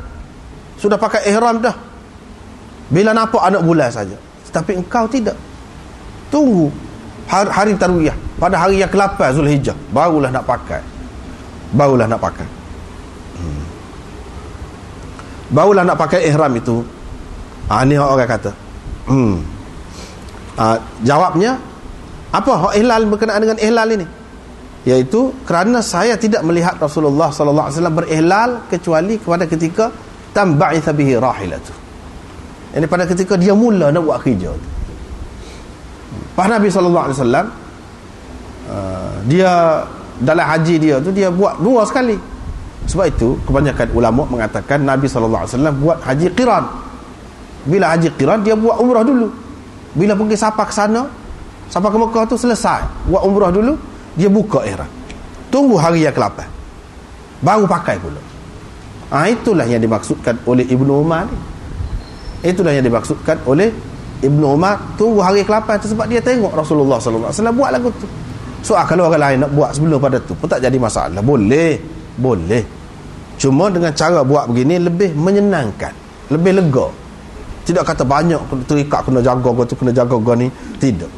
sudah pakai ihram dah bila nampak anak bulan saja, tetapi engkau tidak. Tunggu hari tarwiyah pada hari yang ke-8 Zulhijjah barulah nak pakai. Barulah nak pakai ihram itu. Ni orang kata. Jawabnya apa hak ihlal berkenaan dengan ihlal ini? Iaitu kerana saya tidak melihat Rasulullah sallallahu alaihi wasallam berihlal kecuali pada ketika tamba'itha bihi rahilatu. Ini pada ketika dia mula nak buat kerja. Pak Nabi SAW dia dalam haji dia tu dia buat 2 sekali. Sebab itu kebanyakan ulama mengatakan Nabi SAW buat haji qiran. Bila haji qiran dia buat umrah dulu. Bila pergi sampai ke sana, sampai ke Mekah tu selesai buat umrah dulu, dia buka ihram. Tunggu hari yang ke-8 baru pakai pula. Itulah yang dimaksudkan oleh Ibnu Umar ni. Itulah yang dimaksudkan oleh Ibnu Umar, tunggu hari ke-8 tu sebab dia tengok Rasulullah SAW buat lagu tu. Kalau orang lain nak buat sebelum pada tu pun tak jadi masalah. Boleh. Cuma dengan cara buat begini lebih menyenangkan, lebih lega. Tidak kata banyak terikat kena jaga ni. Tidak.